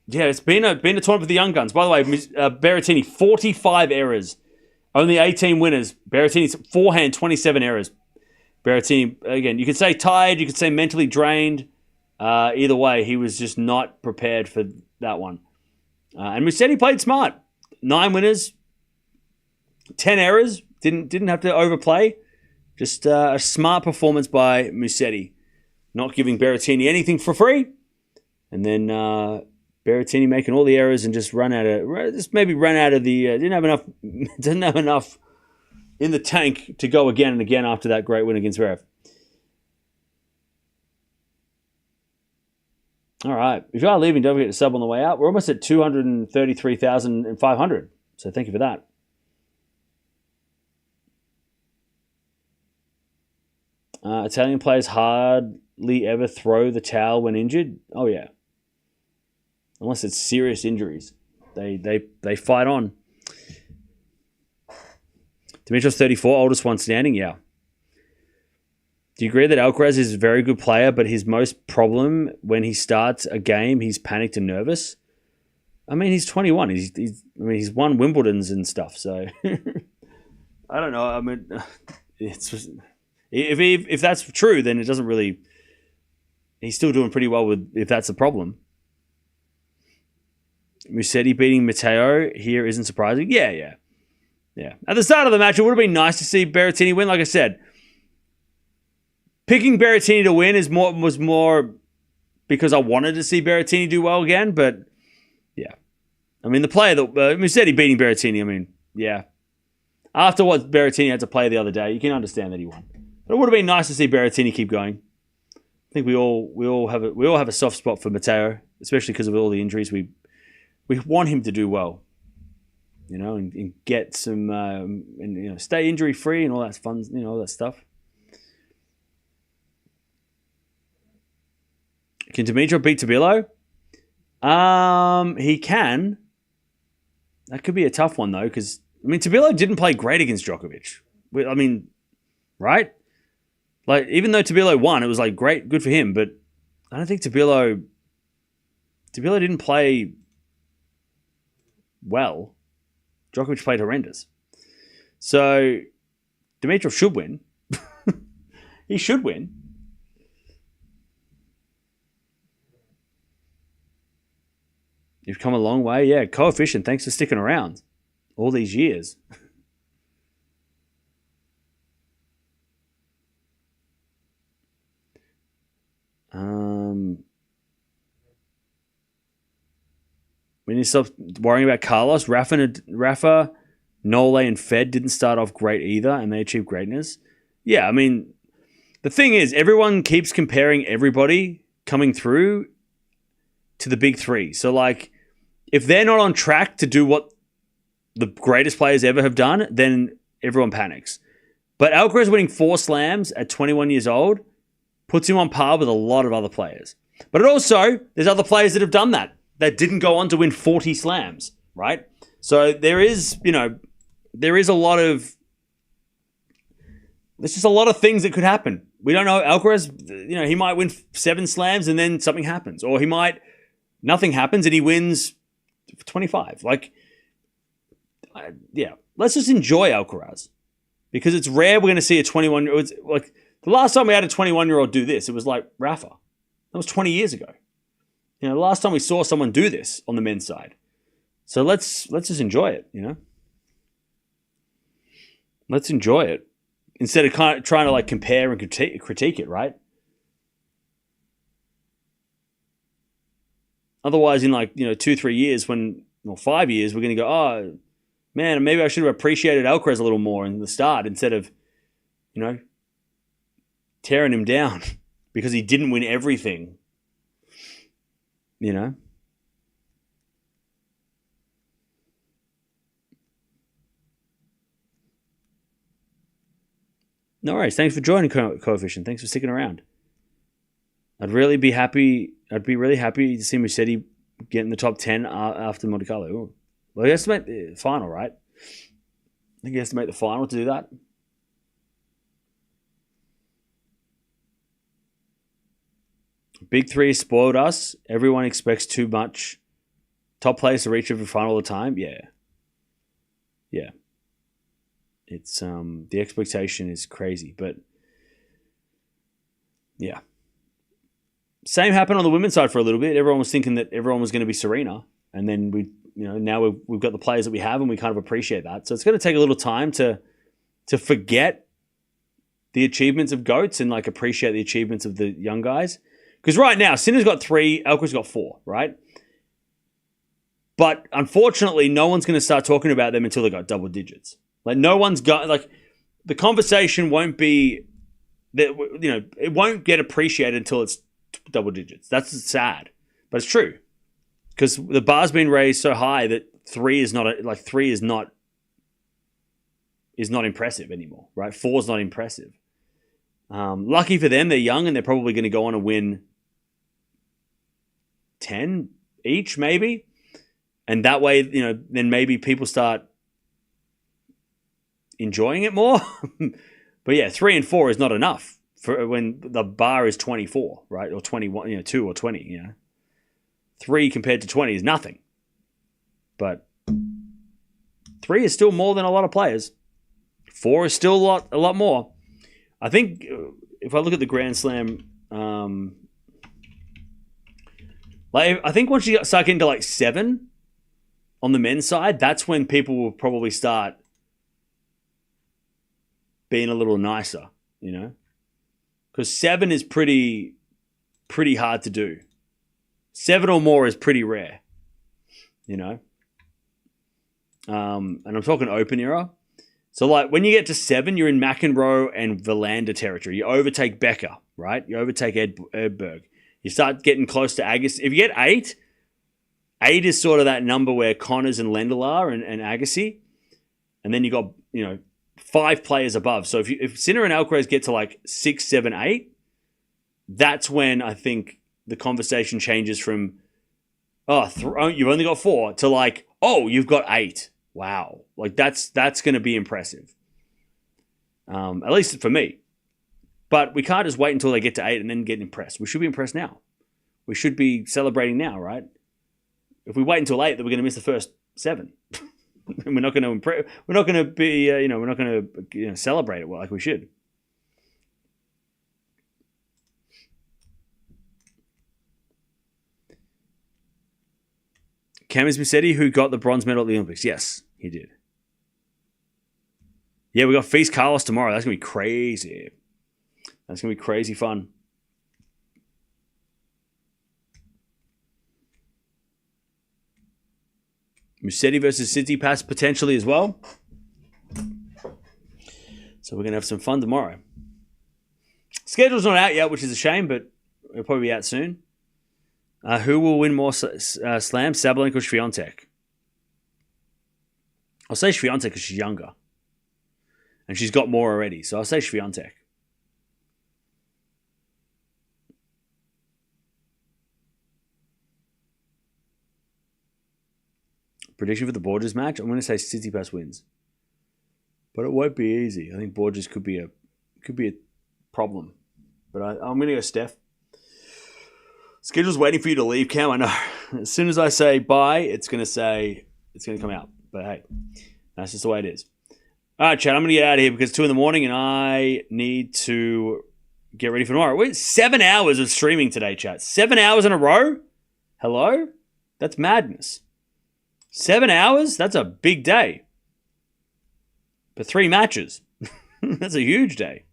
yeah, it's been a tournament for the young guns. By the way, Berrettini, 45 errors. Only 18 winners. Berrettini's forehand, 27 errors. Berrettini, again, you could say tired, you could say mentally drained. Either way, he was just not prepared for that one. And Musetti played smart. 9 winners, 10 errors. Didn't have to overplay. Just a smart performance by Musetti. Not giving Berrettini anything for free. And then Berrettini making all the errors and just ran out of the didn't have enough in the tank to go again and again after that great win against Zverev. All right. If you are leaving, don't forget to sub on the way out. We're almost at 233,500. So thank you for that. Italian players hardly ever throw the towel when injured. Oh, yeah. Unless it's serious injuries. They fight on. Dimitrov's 34, oldest one standing? Yeah. Do you agree that Alcaraz is a very good player, but his most problem when he starts a game, he's panicked and nervous? I mean, he's 21. He's won Wimbledons and stuff, so I don't know. I mean, it's just, if that's true, then it doesn't really. He's still doing pretty well with if that's the problem. Musetti beating Matteo here isn't surprising. Yeah. At the start of the match, it would have been nice to see Berrettini win. Like I said, picking Berrettini to win was more because I wanted to see Berrettini do well again. But yeah, I mean the player that Musetti beating Berrettini. I mean, yeah. After what Berrettini had to play the other day, you can understand that he won. But it would have been nice to see Berrettini keep going. I think we all have a soft spot for Matteo, especially because of all the injuries. We want him to do well, you know, and get some, and stay injury free and all that fun, all that stuff. Can Dimitrov beat Tabilo? He can. That could be a tough one though, because Tabilo didn't play great against Djokovic. Right? Like, even though Tabilo won, it was like great, good for him. But I don't think Tabilo didn't play well. Djokovic played horrendous. So Dimitrov should win. He should win. You've come a long way. Yeah, Coefficient, thanks for sticking around all these years. We need to stop worrying about Carlos. Rafa, Nole, and Fed didn't start off great either, and they achieved greatness. Yeah, the thing is, everyone keeps comparing everybody coming through to the big three. So, like, if they're not on track to do what the greatest players ever have done, then everyone panics. But Alcaraz winning 4 slams at 21 years old puts him on par with a lot of other players. But there's other players that have done that didn't go on to win 40 slams, right? So there's just a lot of things that could happen. We don't know. Alcaraz, he might win 7 slams and then something happens. Or nothing happens and he wins 25. Let's just enjoy Alcaraz. Because it's rare we're going to see a 21... the last time we had a 21-year-old do this, it was like Rafa. That was 20 years ago. The last time we saw someone do this on the men's side. So let's just enjoy it, Let's enjoy it. Instead of kind of trying to compare and critique it, right? Otherwise, in 2-3 years, 5 years, we're going to go, oh, man, maybe I should have appreciated Alcaraz a little more in the start instead of, tearing him down because he didn't win everything. No worries. Thanks for joining, Coefficient. Thanks for sticking around. I'd be really happy to see Musetti get in the top 10 after Monte Carlo. Ooh. Well, he has to make the final, right? I think he has to make the final to do that. Big Three spoiled us. Everyone expects too much. Top players to reach every final all the time. Yeah. It's the expectation is crazy, but yeah. Same happened on the women's side for a little bit. Everyone was thinking that everyone was going to be Serena, and then now we've got the players that we have, and we kind of appreciate that. So it's going to take a little time to forget the achievements of GOATs and appreciate the achievements of the young guys. Because right now, Sinner's got 3, Alcaraz got 4, right? But unfortunately, no one's going to start talking about them until they got double digits. No one's got the conversation won't be that it won't get appreciated until it's double digits. That's sad, but it's true because the bar's been raised so high that 3 is not impressive anymore, right? 4's not impressive. Lucky for them, they're young and they're probably going to go on and win 10 each, maybe. And that way, then maybe people start enjoying it more. But yeah, 3 and 4 is not enough for when the bar is 24, right? Or 21, 2 or 20, 3 compared to 20 is nothing. But 3 is still more than a lot of players. 4 is still a lot more. I think if I look at the Grand Slam, I think once you start getting to 7 on the men's side, that's when people will probably start being a little nicer, because 7 is pretty hard to do. 7 or more is pretty rare, and I'm talking open era. So when you get to 7, you're in McEnroe and Verlander territory. You overtake Becker, right? You overtake Edberg. You start getting close to Agassi. If you get 8 is sort of that number where Connors and Lendl are and Agassi. And then you got, 5 players above. So if Sinner and Alcaraz get to 6, 7, 8, that's when I think the conversation changes from you've only got 4 to like, oh, you've got 8. Wow. Like that's going to be impressive. At least for me. But we can't just wait until they get to 8 and then get impressed. We should be impressed now. We should be celebrating now, right? If we wait until 8, then we're going to miss the first 7. And we're not going to impress. We're not going to be, we're not going to celebrate it like we should. Camis Musetti, who got the bronze medal at the Olympics. Yes, he did. Yeah, we got Feast Carlos tomorrow. That's going to be crazy. That's going to be crazy fun. Musetti versus Tsitsipas potentially as well. So we're going to have some fun tomorrow. Schedule's not out yet, which is a shame, but it'll probably be out soon. Who will win more slams, Sabalenka or Swiatek? I'll say Swiatek because she's younger. And she's got more already, so I'll say Swiatek. Prediction for the Borges match? I'm going to say Tsitsipas wins. But it won't be easy. I think Borges could be a problem. But I'm going to go Steph. Schedule's waiting for you to leave, Cam. I know. As soon as I say bye, it's going to come out. But hey, that's just the way it is. All right, chat. I'm going to get out of here because it's 2 a.m. and I need to get ready for tomorrow. We're 7 hours of streaming today, chat. 7 hours in a row? Hello? That's madness. 7 hours? That's a big day. For 3 matches. That's a huge day.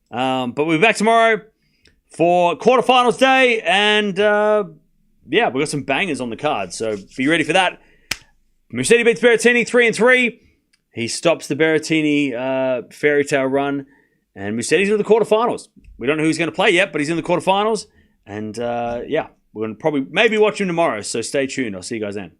But we'll be back tomorrow for quarterfinals day. And we've got some bangers on the card. So be ready for that. Musetti beats Berrettini 3-3. He stops the Berrettini fairy tale run. And Musetti's in the quarterfinals. We don't know who he's going to play yet, but he's in the quarterfinals. And we're going to maybe watch him tomorrow. So stay tuned. I'll see you guys then.